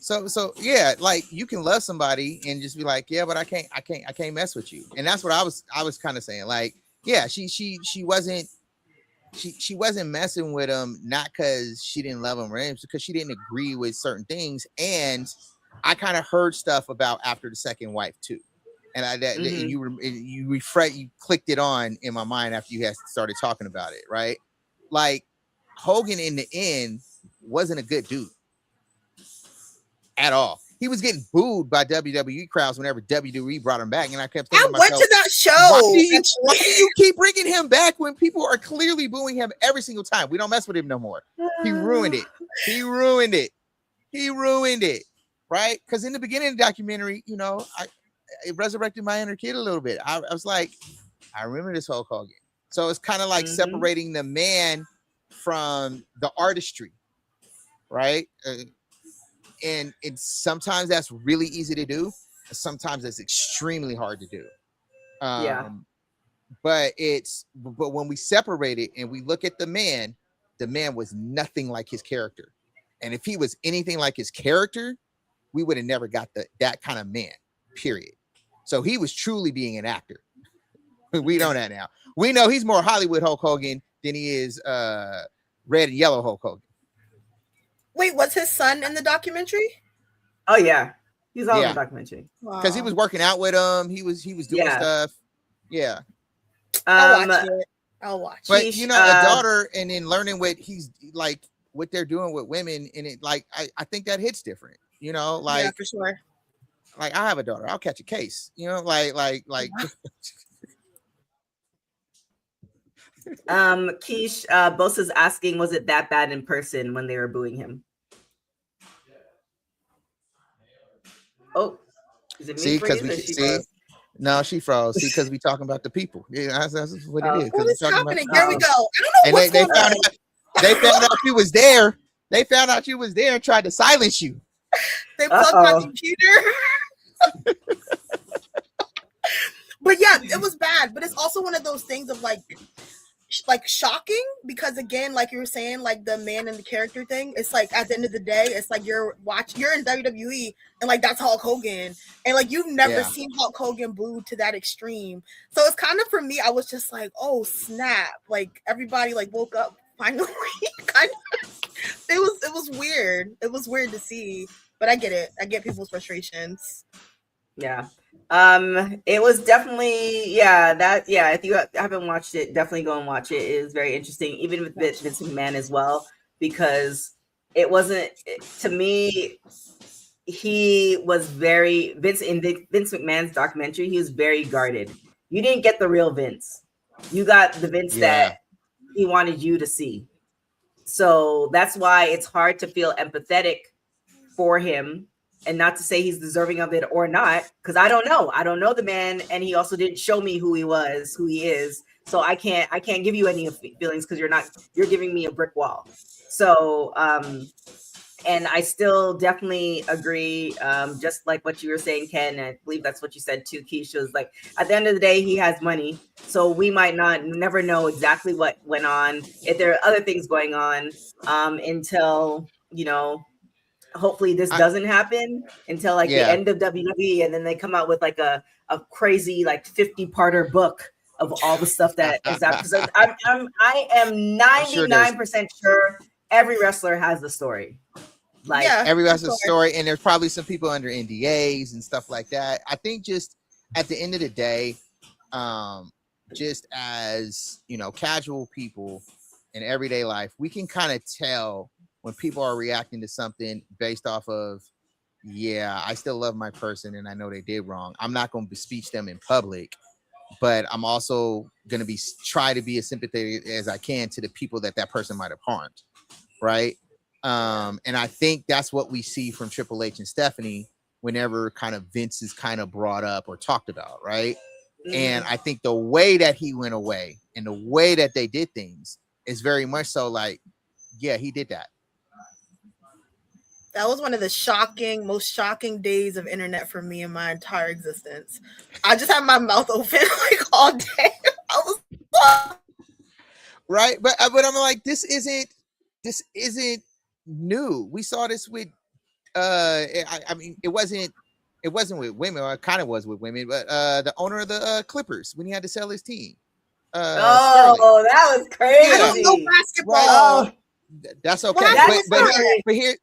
So yeah, like you can love somebody and just be like, yeah, but I can't mess with you. And that's what I was kind of saying. Like, yeah, she wasn't messing with him, not because she didn't love him, right? Because she didn't agree with certain things. And I kind of heard stuff about after the second wife too. And you clicked it on in my mind after you had started talking about it, right? Like Hogan in the end wasn't a good dude at all. He was getting booed by WWE crowds whenever WWE brought him back, and I kept thinking, I went to that show. Why do you keep bringing him back when people are clearly booing him every single time? We don't mess with him no more. He ruined it. Right? Because in the beginning of the documentary, it resurrected my inner kid a little bit. I was like, I remember this Hulk Hogan. So it's kind of like separating the man from the artistry, right? And sometimes that's really easy to do. Sometimes it's extremely hard to do. But when we separate it and we look at the man was nothing like his character. And if he was anything like his character, we would have never got that kind of man, period. So he was truly being an actor. We know that now. We know he's more Hollywood Hulk Hogan than he is red and yellow Hulk Hogan. Wait, was his son in the documentary? Oh yeah, he's all in the documentary because he was working out with him. He was doing stuff. Yeah, I'll watch. But a daughter, and then learning what he's like, what they're doing with women, and it like I think that hits different. Yeah, for sure. Like I have a daughter, I'll catch a case. Like. Keish Bosa's asking, was it that bad in person when they were booing him? Oh, is it me? See, because we see. No, she froze. See, because we talking about the people. Yeah, that's what it is. What is happening? Here we go. I don't know what's going on. They found out you was there. They found out you was there and tried to silence you. They plugged my computer. But yeah, it was bad. But it's also one of those things of like, like shocking because again, like you were saying, like the man and the character thing, it's like at the end of the day, it's like you're in WWE and like that's Hulk Hogan, and like you've never seen Hulk Hogan booed to that extreme. So it's kind of, for me, I was just like, oh snap, like everybody like woke up finally. Kind of, it was weird. It was weird to see, but I get it. I get people's frustrations. Yeah. It was definitely, if you haven't watched it, definitely go and watch it. It is very interesting, even with Vince McMahon as well, because it wasn't, to me, he was very, Vince McMahon's documentary, he was very guarded. You didn't get the real Vince. You got the Vince that he wanted you to see. So that's why it's hard to feel empathetic for him. And not to say he's deserving of it or not, because I don't know. I don't know the man, and he also didn't show me who he is. So I can't give you any feelings because you're giving me a brick wall. So and I still definitely agree, just like what you were saying, Ken, and I believe that's what you said too, Keisha, is like at the end of the day, he has money. So we might never know exactly what went on, if there are other things going on, until, hopefully this doesn't happen until like the end of WWE, and then they come out with like a crazy like 50-parter book of all the stuff that is out. Because I am 99% sure every wrestler has a story. Like every wrestler's story, and there's probably some people under NDAs and stuff like that. I think just at the end of the day, just as casual people in everyday life, we can kind of tell when people are reacting to something based off of, I still love my person and I know they did wrong. I'm not going to bespeech them in public, but I'm also going to try to be as sympathetic as I can to the people that person might have harmed, right? And I think that's what we see from Triple H and Stephanie whenever kind of Vince is kind of brought up or talked about, right? And I think the way that he went away and the way that they did things is very much so like, he did that. That was one of the most shocking days of internet for me in my entire existence. I just had my mouth open like all day. I was right, but I'm like, this isn't new. We saw this with I mean, it wasn't with women, or it kind of was with women, but the owner of the Clippers, when he had to sell his team. Sterling. That was crazy. I don't know basketball. Right. That's okay, but here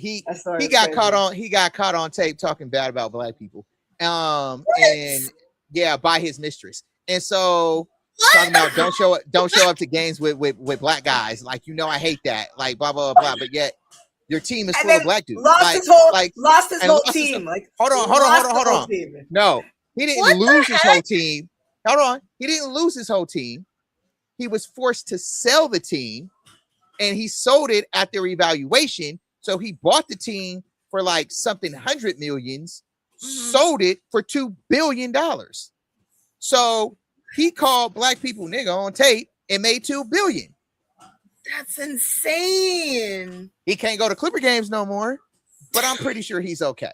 he got caught on tape talking bad about black people, and by his mistress, and so talking about don't show up to games with black guys, like I hate that, like blah blah blah, but yet your team is full of black dudes. Lost his whole team. Like hold on. No, he didn't lose his whole team. Hold on, he didn't lose his whole team. He was forced to sell the team, and he sold it at their evaluation. So he bought the team for like something 100 millions, sold it for $2 billion. So he called black people nigga on tape and made $2 billion. That's insane. He can't go to Clipper games no more, but I'm pretty sure he's okay.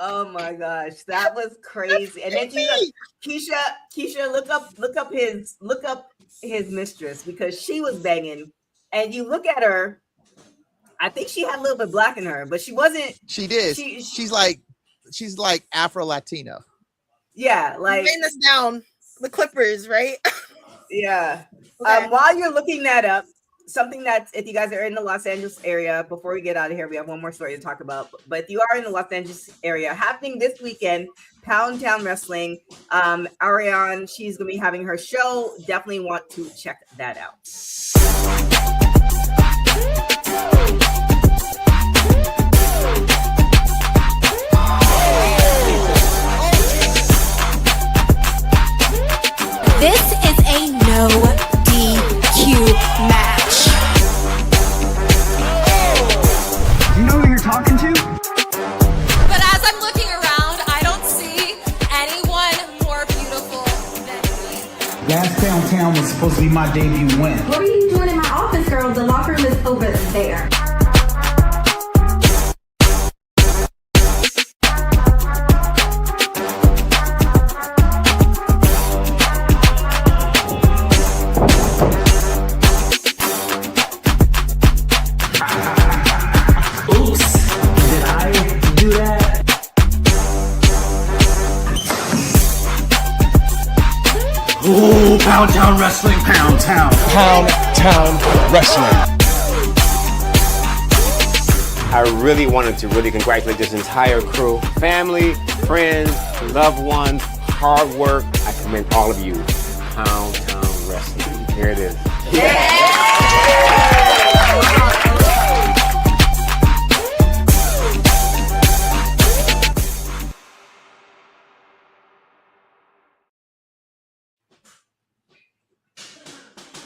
Oh my gosh, that was crazy. And then Keisha, look up his mistress, because she was banging, and you look at her, I think she had a little bit black in her, but she wasn't. She did. She's like Afro Latino. Yeah, like laying this down, the Clippers, right? Yeah. Okay. While you're looking that up, something that, if you guys are in the Los Angeles area, before we get out of here, we have one more story to talk about. But if you are in the Los Angeles area, happening this weekend, Pound Town Wrestling, Ariane, she's going to be having her show. Definitely want to check that out. This is a no DQ match. You know who you're talking to? But as I'm looking around, I don't see anyone more beautiful than me. Last Downtown was supposed to be my debut win. What are you doing in my office, girl? The locker room is over there. Pound Town Wrestling. Pound Town. Pound Town Wrestling. I really wanted to really congratulate this entire crew, family, friends, loved ones, hard work. I commend all of you. Pound Town Wrestling. Here it is.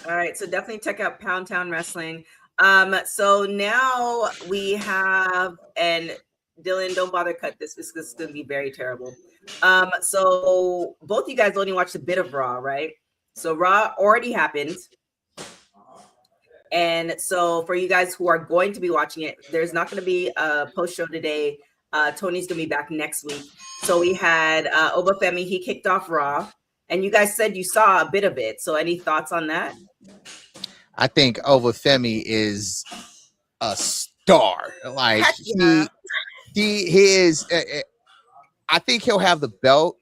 All right, so definitely check out Pound Town Wrestling. So now we have, and Dylan, don't bother cut this. This is going to be very terrible. So both you guys only watched a bit of Raw, right? So Raw already happened. And so for you guys who are going to be watching it, there's not going to be a post show today. Tony's going to be back next week. So we had Obafemi, he kicked off Raw. And you guys said you saw a bit of it. So any thoughts on that? I think Obafemi is a star. Like he is. I think he'll have the belt,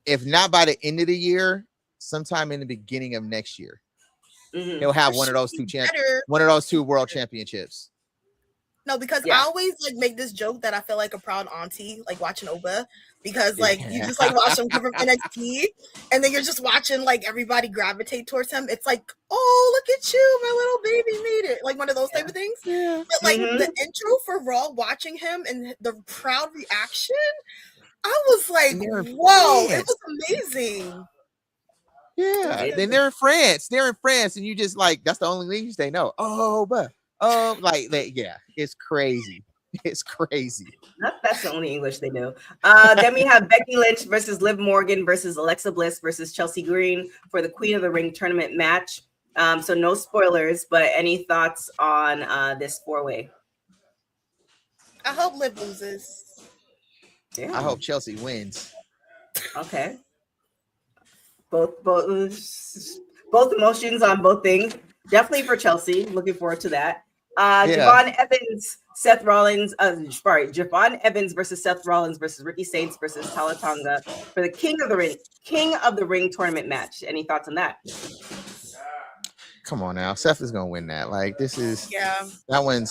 if not by the end of the year, sometime in the beginning of next year. Mm-hmm. He'll have one of those two world championships. No, because I always like make this joke that I feel like a proud auntie, like watching Oba, because like you just like watch him come from NXT, and then you're just watching like everybody gravitate towards him. It's like, oh, look at you, my little baby made it, like one of those type of things. Yeah. But like the intro for Raw, watching him and the crowd reaction, I was like, whoa, it was amazing. Yeah, then they're in France. And you just like, that's the only language they know. Oh, but yeah, it's crazy. It's crazy. That's the only English they know. Then we have Becky Lynch versus Liv Morgan versus Alexa Bliss versus Chelsea Green for the Queen of the Ring tournament match. So no spoilers, but any thoughts on this four-way? I hope Liv loses. Yeah. I hope Chelsea wins. Okay. Both emotions on both things. Definitely for Chelsea. Looking forward to that. Javon Evans, Seth Rollins. Javon Evans versus Seth Rollins versus Ricky Saints versus Talatonga for the King of the Ring tournament match. Any thoughts on that? Come on now, Seth is gonna win that. Like this is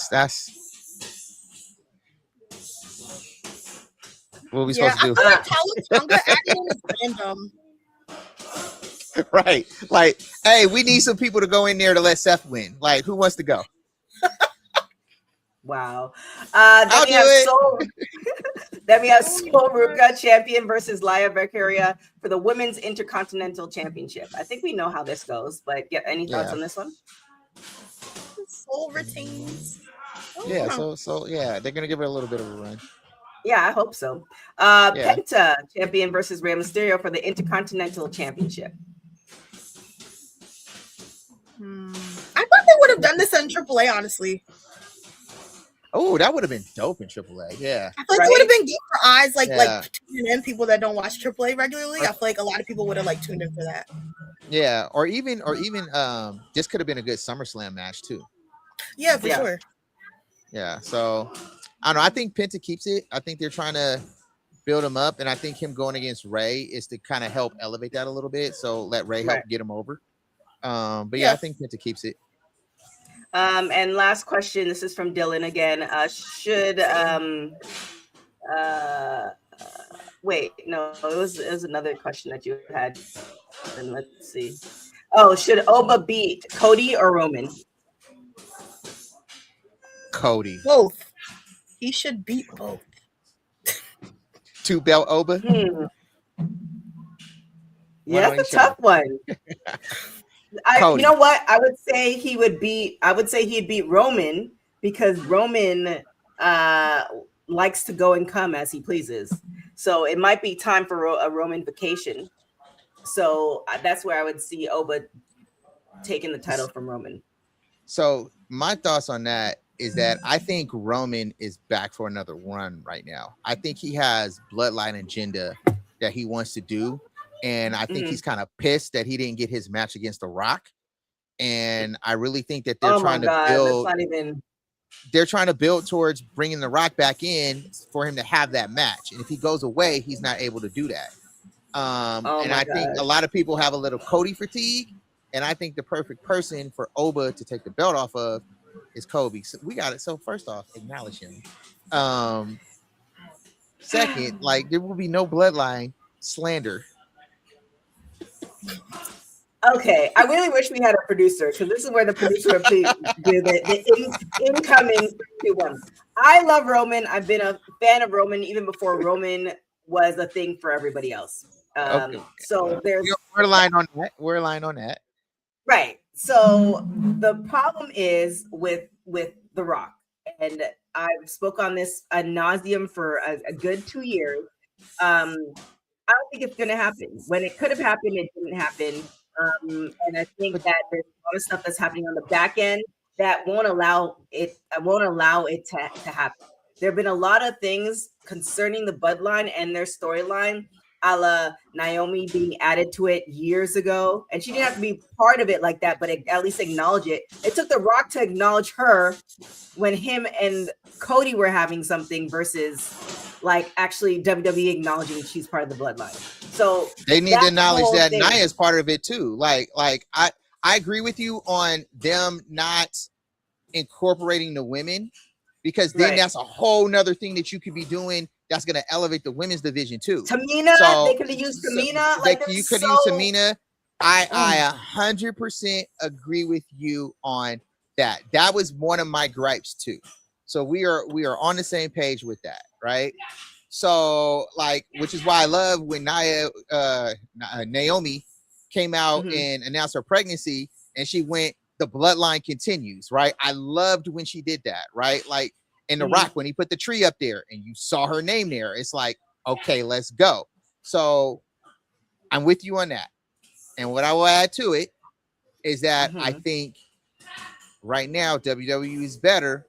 that's what we supposed to do. I feel like Talatonga acting is random. Right, like, hey, we need some people to go in there to let Seth win. Like, who wants to go? Wow. Then we have Sol Ruka champion versus Laya Valkyria for the Women's Intercontinental Championship. I think we know how this goes, but any thoughts on this one? Sol retains. So they're gonna give it a little bit of a run. Yeah, I hope so. Penta champion versus Rey Mysterio for the Intercontinental Championship. I thought they would have done this in AAA, honestly. Oh, that would have been dope in AAA. Yeah, I feel like it would have been good for eyes like tuning in, people that don't watch AAA regularly. I feel like a lot of people would have like tuned in for that. Yeah, or even this could have been a good SummerSlam match too. Yeah, for sure. Yeah, so I don't know. I think Penta keeps it. I think they're trying to build him up, and I think him going against Ray is to kind of help elevate that a little bit. So let Ray help get him over. But I think Penta keeps it. And last question. This is from Dylan again. Wait, no, it was another question that you had. And let's see. Oh, should Oba beat Cody or Roman? Cody. Both. He should beat both. 2-belt Oba. Yeah, that's a tough one. You know what? I would say he'd beat Roman because Roman likes to go and come as he pleases. So it might be time for a Roman vacation. So that's where I would see Oba taking the title from Roman. So my thoughts on that is that I think Roman is back for another run right now. I think he has bloodline agenda that he wants to do. And I think he's kind of pissed that he didn't get his match against The Rock. And I really think that they're trying to build. They're trying to build towards bringing The Rock back in for him to have that match. And if he goes away, he's not able to do that. And I think a lot of people have a little Cody fatigue, and I think the perfect person for Oba to take the belt off of is Kobe. So we got it. So first off, acknowledge him. Second, like there will be no bloodline slander. Okay, I really wish we had a producer, because this is where the producer would do the incoming 3-2-1. I love Roman. I've been a fan of Roman even before Roman was a thing for everybody else. Okay. So we're aligned on that. We're aligned on that. Right. So the problem is with The Rock, and I've spoke on this ad nauseum for a good 2 years. I don't think it's going to happen. When it could have happened, it didn't happen. And I think that there's a lot of stuff that's happening on the back end that won't allow it to happen. There have been a lot of things concerning the bloodline and their storyline, a la Naomi being added to it years ago. And she didn't have to be part of it like that, but at least acknowledge it. It took The Rock to acknowledge her when him and Cody were having something versus like actually WWE acknowledging she's part of the bloodline. So they need to acknowledge that Nia is part of it too. Like I agree with you on them not incorporating the women, because then that's a whole nother thing that you could be doing that's going to elevate the women's division too. Tamina, so, they could have used Tamina. You could use Tamina. I 100% agree with you on that. That was one of my gripes too. So we are on the same page with that, right? So like, which is why I love when Naomi came out and announced her pregnancy, and she went, the bloodline continues, right? I loved when she did that, right? Like in The Rock, when he put the tree up there and you saw her name there, it's like, okay, let's go. So I'm with you on that. And what I will add to it is that I think right now WWE is better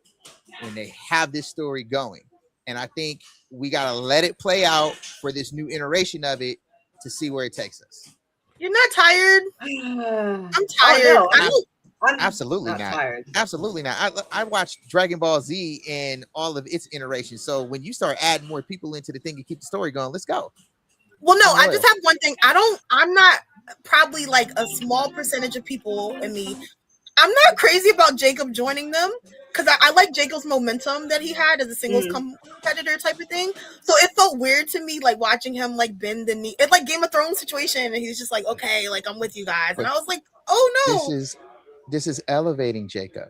when they have this story going. And I think we got to let it play out for this new iteration of it to see where it takes us. You're not tired? I'm tired. Oh, no, I'm absolutely not tired. Absolutely not. I watched Dragon Ball Z and all of its iterations. So when you start adding more people into the thing to keep the story going, let's go. Well, no, I just have one thing. I'm not probably like a small percentage of people in me. I'm not crazy about Jacob joining them, because I like Jacob's momentum that he had as a singles competitor type of thing. So it felt weird to me, like watching him like bend the knee. It's like Game of Thrones situation, and he's just like, okay, like I'm with you guys, and I was like, oh no, this is elevating Jacob.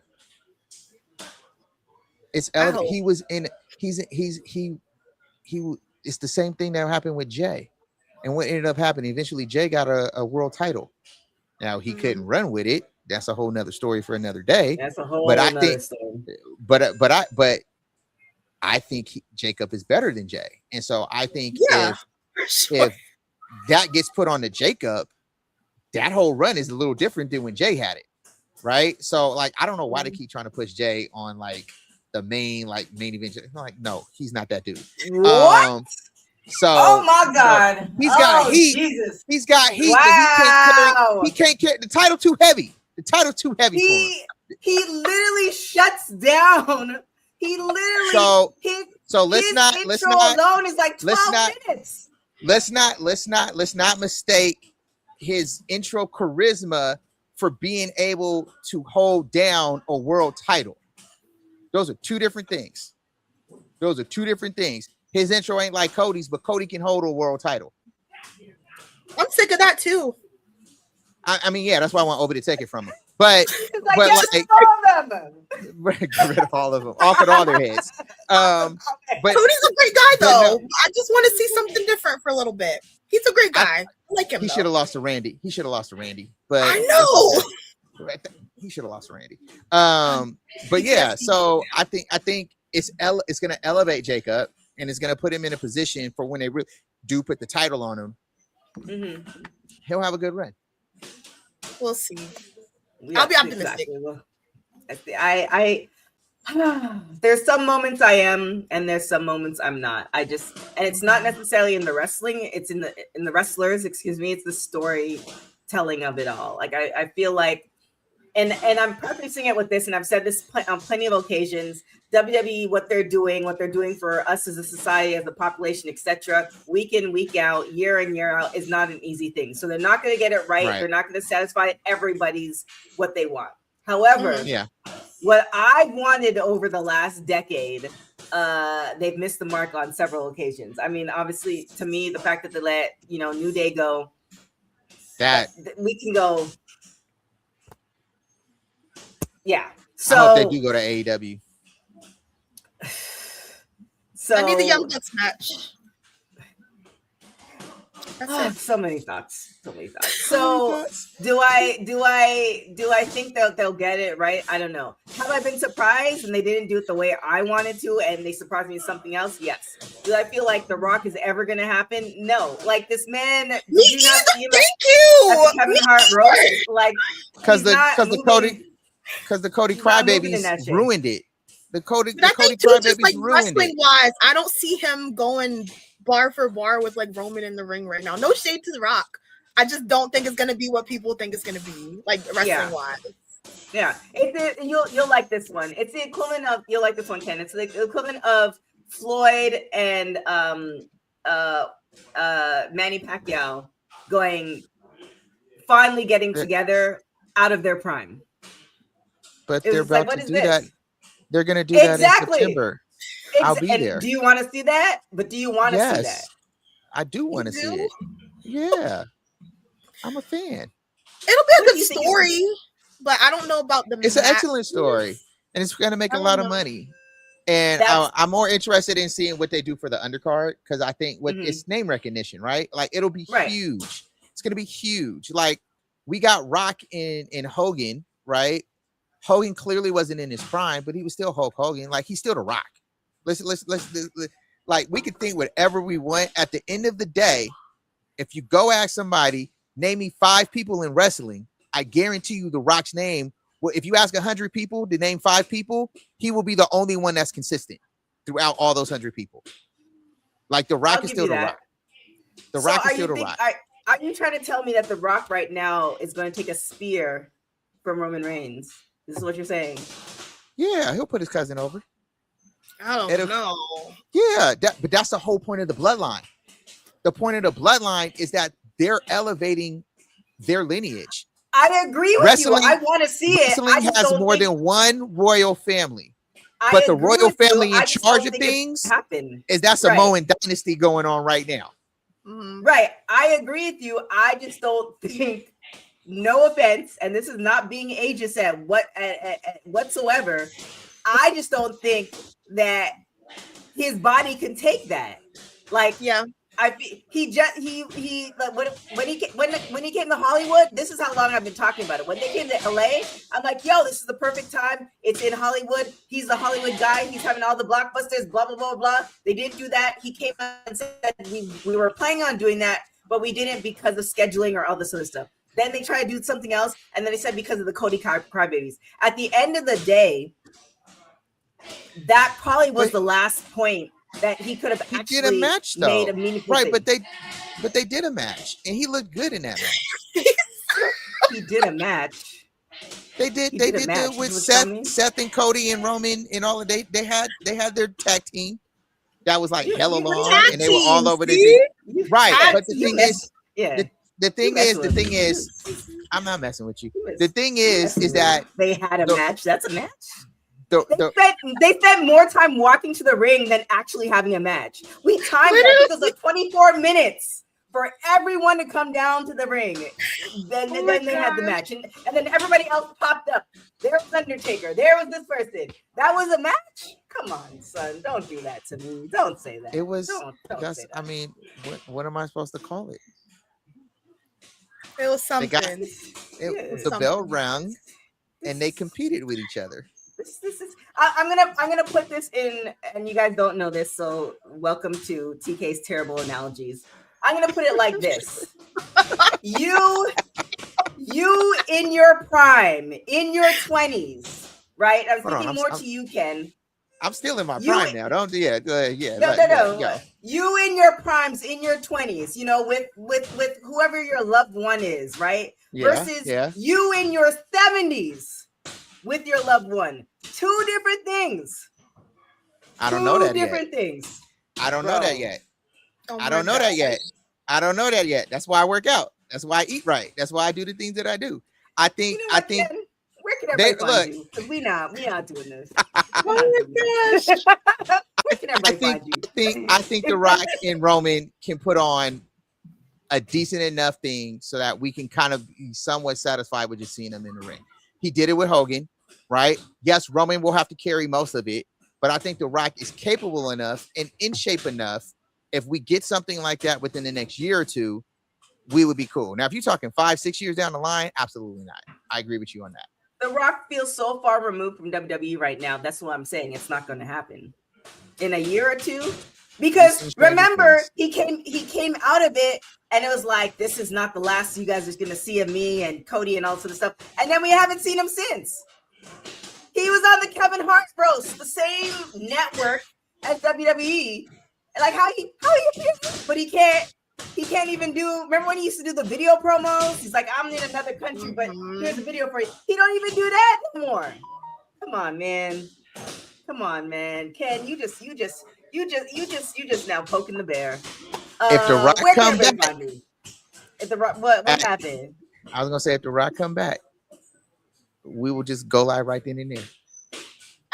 It's elevating. He was in. He. It's the same thing that happened with Jay, and what ended up happening eventually, Jay got a world title. Now he couldn't run with it. That's a whole nother story for another day. That's a whole nother story. But I think Jacob is better than Jay, and so I think if that gets put on to Jacob, that whole run is a little different than when Jay had it, right? So like I don't know why they keep trying to push Jay on like the main event. Like no, he's not that dude. What? So oh my God, he's got heat. Jesus. He's got heat. Wow. He can't carry the title too heavy. The title too heavy for him. He literally shuts down. He literally let's not alone is like 12 minutes. Let's not mistake his intro charisma for being able to hold down a world title. Those are two different things. His intro ain't like Cody's, but Cody can hold a world title. I'm sick of that too. I mean, yeah, that's why I want Obi to take it from him. But get rid of all of them, offered all their heads. But Cody's a great guy, though. I just want to see something different for a little bit. He's a great guy. I like him. He should have lost to Randy. But I know he should have lost to Randy. But yeah, so I think it's going to elevate Jacob, and it's going to put him in a position for when they really do put the title on him. He'll have a good run. We'll see. I'll be optimistic. I there's some moments I am, and there's some moments I'm not. And it's not necessarily in the wrestling. It's in the wrestlers. Excuse me. It's the storytelling of it all. Like I feel like and I'm prefacing it with this, and I've said this on plenty of occasions. WWE, what they're doing for us as a society, as a population, etc., week in, week out, year in, year out, is not an easy thing. So they're not going to get it right. They're not going to satisfy everybody's what they want. However, what I wanted over the last decade, they've missed the mark on several occasions. I mean, obviously, to me, the fact that they let New Day go, that we can go. Yeah. So I hope they do go to AEW. So I need the Young Bucks match. That's it. So many thoughts. So do I think they'll get it right? I don't know. Have I been surprised and they didn't do it the way I wanted to and they surprised me with something else? Yes. Do I feel like The Rock is ever going to happen? No. Like this man. Thank you. Kevin Hart roast, like because the Cody Crybabies ruined it. The Cody Crybabies like ruined wrestling it. wise, I don't see him going bar for bar with like Roman in the ring right now. No shade to The Rock. I just don't think it's gonna be what people think it's gonna be, like wrestling wise. Yeah, you'll like this one. It's the equivalent of you'll like this one, Ken. It's the equivalent of Floyd and Manny Pacquiao finally getting together out of their prime. But they're about to do that. They're going to do that in September. I'll be there. Do you want to see that? But do you want to see that? I do want to see it. Yeah. I'm a fan. It'll be a good story, but I don't know about the It's an excellent story. And it's going to make a lot of money. And I'm more interested in seeing what they do for the undercard because I think it's name recognition, right? Like it'll be huge. It's going to be huge. Like we got Rock in Hogan, right? Hogan clearly wasn't in his prime, but he was still Hulk Hogan. Like he's still The Rock. Let's like we could think whatever we want. At the end of the day, if you go ask somebody, name me 5 people in wrestling, I guarantee you The Rock's name. Well, if you ask 100 people to name 5 people, he will be the only one that's consistent throughout all those 100 people. Like The Rock is still The Rock. The Rock is still The Rock. Are you trying to tell me that The Rock right now is going to take a spear from Roman Reigns? This is what you're saying. Yeah, he'll put his cousin over. I don't know. Yeah, but that's the whole point of the bloodline. The point of the bloodline is that they're elevating their lineage. I agree with you. I want to see it. Wrestling has more than one royal family. But the royal family in charge of things is that Samoan dynasty going on right now. Right. I agree with you. I just don't think, no offense, and this is not being ageist at whatsoever. I just don't think that his body can take that. Like, when he came to Hollywood, this is how long I've been talking about it. When they came to LA, I'm like, yo, this is the perfect time. It's in Hollywood. He's the Hollywood guy. He's having all the blockbusters, blah, blah, blah, blah. They didn't do that. He came out and said we were planning on doing that, but we didn't because of scheduling or all this other stuff. Then they tried to do something else, and then they said because of the Cody Crybabies. At the end of the day, that probably was the last point that he could have actually did a match, though. Made a meaningful thing. But they did a match, and he looked good in that match. He did a match. They did it with Seth and Cody and Roman and all of they had their tag team that was like hella long, and they were all over the thing. Right, but the thing is, the thing is, I'm not messing with you. The thing is that they had a match. That's a match. They spent more time walking to the ring than actually having a match. We timed it because like 24 minutes for everyone to come down to the ring. Then they had the match. And then everybody else popped up. There was Undertaker. There was this person. That was a match? Come on, son. Don't do that to me. Don't say that. It was, don't say that. I mean, what am I supposed to call it? It was something. The bell rang and they competed with each other. This is I'm gonna put this in, and you guys don't know this, so welcome to TK's terrible analogies. I'm gonna put it like this: you in your prime, in your 20s, right? I was thinking more to you, Ken. I'm still in my prime now. Don't yeah. No. You in your primes, in your 20s, you know, with whoever your loved one is, right? Versus you in your 70s with your loved one. Two different things. I don't know that different yet. things. I don't know that yet. Oh I don't know that yet. I don't know that yet. That's why I work out. That's why I eat right. That's why I do the things that I do. I think. You know what, Ken? Where can everybody find you? Because we not doing this. Oh my gosh. Where can everybody find you? I think The Rock and Roman can put on a decent enough thing so that we can kind of be somewhat satisfied with just seeing him in the ring. He did it with Hogan, right? Yes, Roman will have to carry most of it, but I think The Rock is capable enough and in shape enough. If we get something like that within the next year or two, we would be cool. Now, if you're talking 5-6 years down the line, absolutely not. I agree with you on that. The Rock feels so far removed from WWE right now. That's what I'm saying. It's not going to happen in a year or two. Because remember, he came out of it and it was like, this is not the last you guys are going to see of me and Cody and all sort of stuff. And then we haven't seen him since. He was on the Kevin Hart Bros, the same network as WWE. Like how he but he can't even do. Remember when he used to do the video promos? He's like, I'm in another country, but here's a video for you. He don't even do that anymore. Come on, man. Ken, you just now poking the bear. If The Rock come back, if the Rock, what happened? I was gonna say if The Rock come back, we will just go live right then and there.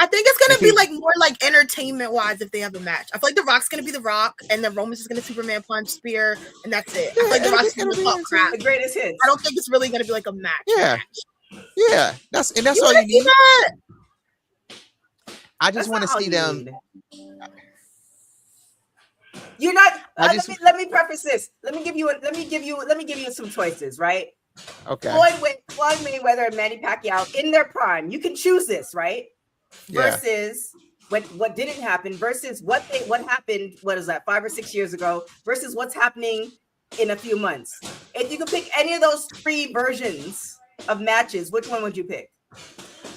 I think it's gonna be like more like entertainment wise if they have a match. I feel like The Rock's gonna be The Rock, and then Roman's just gonna Superman punch, spear, and that's it. I feel like The Rock's gonna talk crap. The greatest hits. I don't think it's really gonna be like a match. Yeah. That's all you need. I just want to see them. You're not. Let me preface this. Let me give you some choices, right? Okay. Floyd Mayweather and Manny Pacquiao in their prime. You can choose this, right? Versus what didn't happen. Versus what happened. What is that? 5 or 6 years ago. Versus what's happening in a few months. If you could pick any of those three versions of matches, which one would you pick?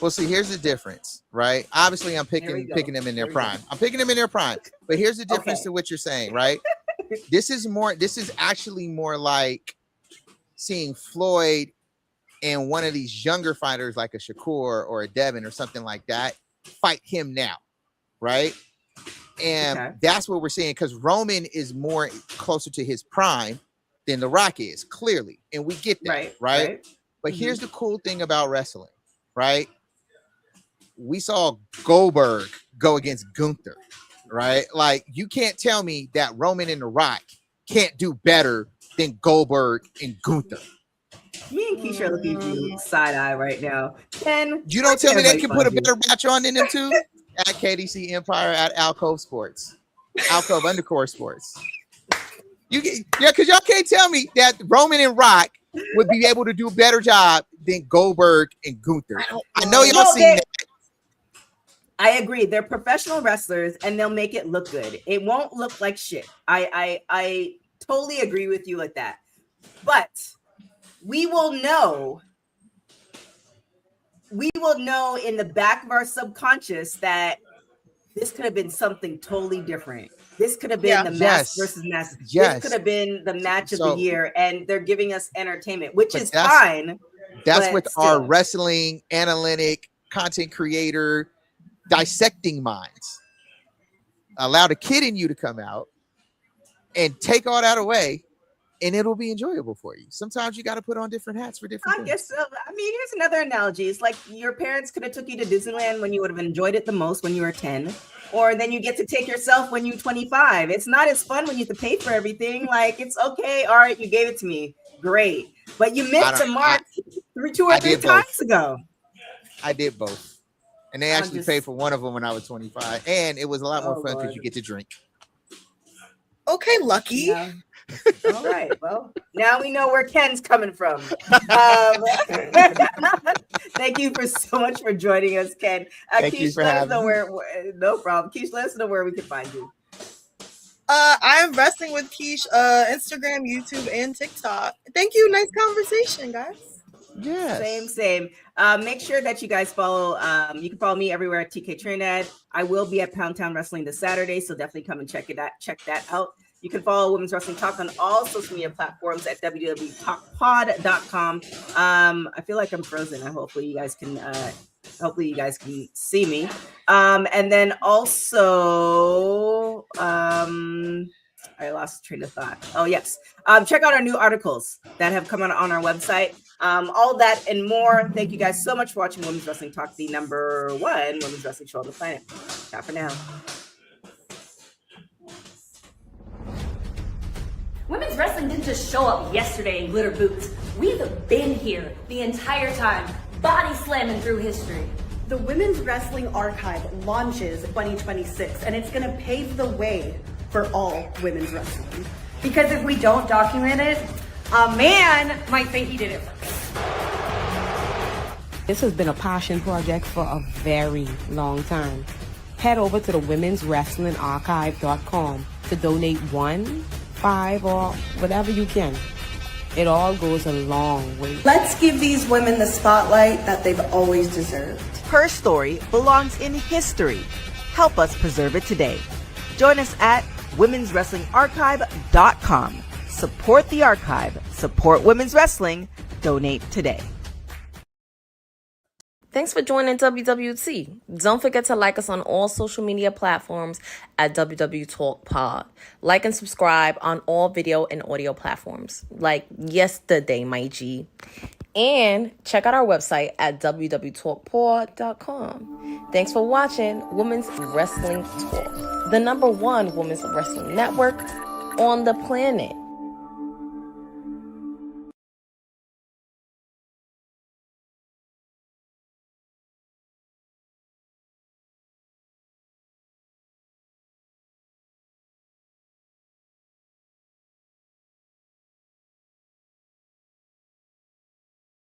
Well, see, here's the difference, right? Obviously, I'm picking them in their prime. I'm picking them in their prime. But here's the difference to what you're saying, right? This is actually more like seeing Floyd and one of these younger fighters like a Shakur or a Devin or something like that fight him now, right? And that's what we're seeing because Roman is more closer to his prime than The Rock is, clearly. And we get that, right? But here's the cool thing about wrestling, right? We saw Goldberg go against Gunther, right? Like, you can't tell me that Roman and The Rock can't do better than Goldberg and Gunther. Me and Keisha are looking at you side eye right now. Ken, you don't tell me they can put a better match on than them two? At KDC Empire, at Alcove Sports, Alcove _Sports. Because y'all can't tell me that Roman and Rock would be able to do a better job than Goldberg and Gunther. I know y'all seen that. I agree. They're professional wrestlers and they'll make it look good. It won't look like shit. I totally agree with you like that. But we will know in the back of our subconscious that this could have been something totally different. This could have been the mask versus mask. This could have been the match of the year, and they're giving us entertainment, which is fine. That's with our wrestling analytic content creator dissecting minds. Allow the kid in you to come out and take all that away, and it'll be enjoyable for you. Sometimes you got to put on different hats for different things. I guess so. I mean, here's another analogy. It's like your parents could have took you to Disneyland when you would have enjoyed it the most when you were 10, or then you get to take yourself when you're 25. It's not as fun when you have to pay for everything. Like, it's okay. All right, you gave it to me. Great. But you missed the mark 2 or 3 times ago. I did both. And they actually paid for one of them when I was 25. And it was a lot more fun because you get to drink. Okay, Lucky. Yeah. All right. Well, now we know where Ken's coming from. Thank you so much for joining us, Ken. Thank you for having me. No problem. Keish, let us know where we can find you. I'm wrestling with Keish, Instagram, YouTube, and TikTok. Thank you. Nice conversation, guys. Yes. Same. Make sure that you guys follow. You can follow me everywhere at TK Trinidad. I will be at Pound Town Wrestling this Saturday, so definitely come and check that out. You can follow Women's Wrestling Talk on all social media platforms at www.talkpod.com. I feel like I'm frozen. Hopefully you guys can see me. And then also, I lost train of thought. Oh, yes. Check out our new articles that have come out on our website. All that and more. Thank you guys so much for watching Women's Wrestling Talk, the #1 women's wrestling show on the planet. Ciao for now. Women's wrestling didn't just show up yesterday in glitter boots. We've been here the entire time, body slamming through history. The Women's Wrestling Archive launches 2026, and it's going to pave the way for all women's wrestling. Because if we don't document it, a man might think he did it first. This has been a passion project for a very long time. Head over to the womenswrestlingarchive.com to donate 1, 5, or whatever you can. It all goes a long way. Let's give these women the spotlight that they've always deserved. Her story belongs in history. Help us preserve it today. Join us at womenswrestlingarchive.com. Support the archive. Support women's wrestling. Donate today. Thanks for joining WWT. Don't forget to like us on all social media platforms at WW Talk Pod. Like and subscribe on all video and audio platforms, like yesterday, my G. And check out our website at www.talkpod.com. Thanks for watching Women's Wrestling Talk, the #1 women's wrestling network on the planet.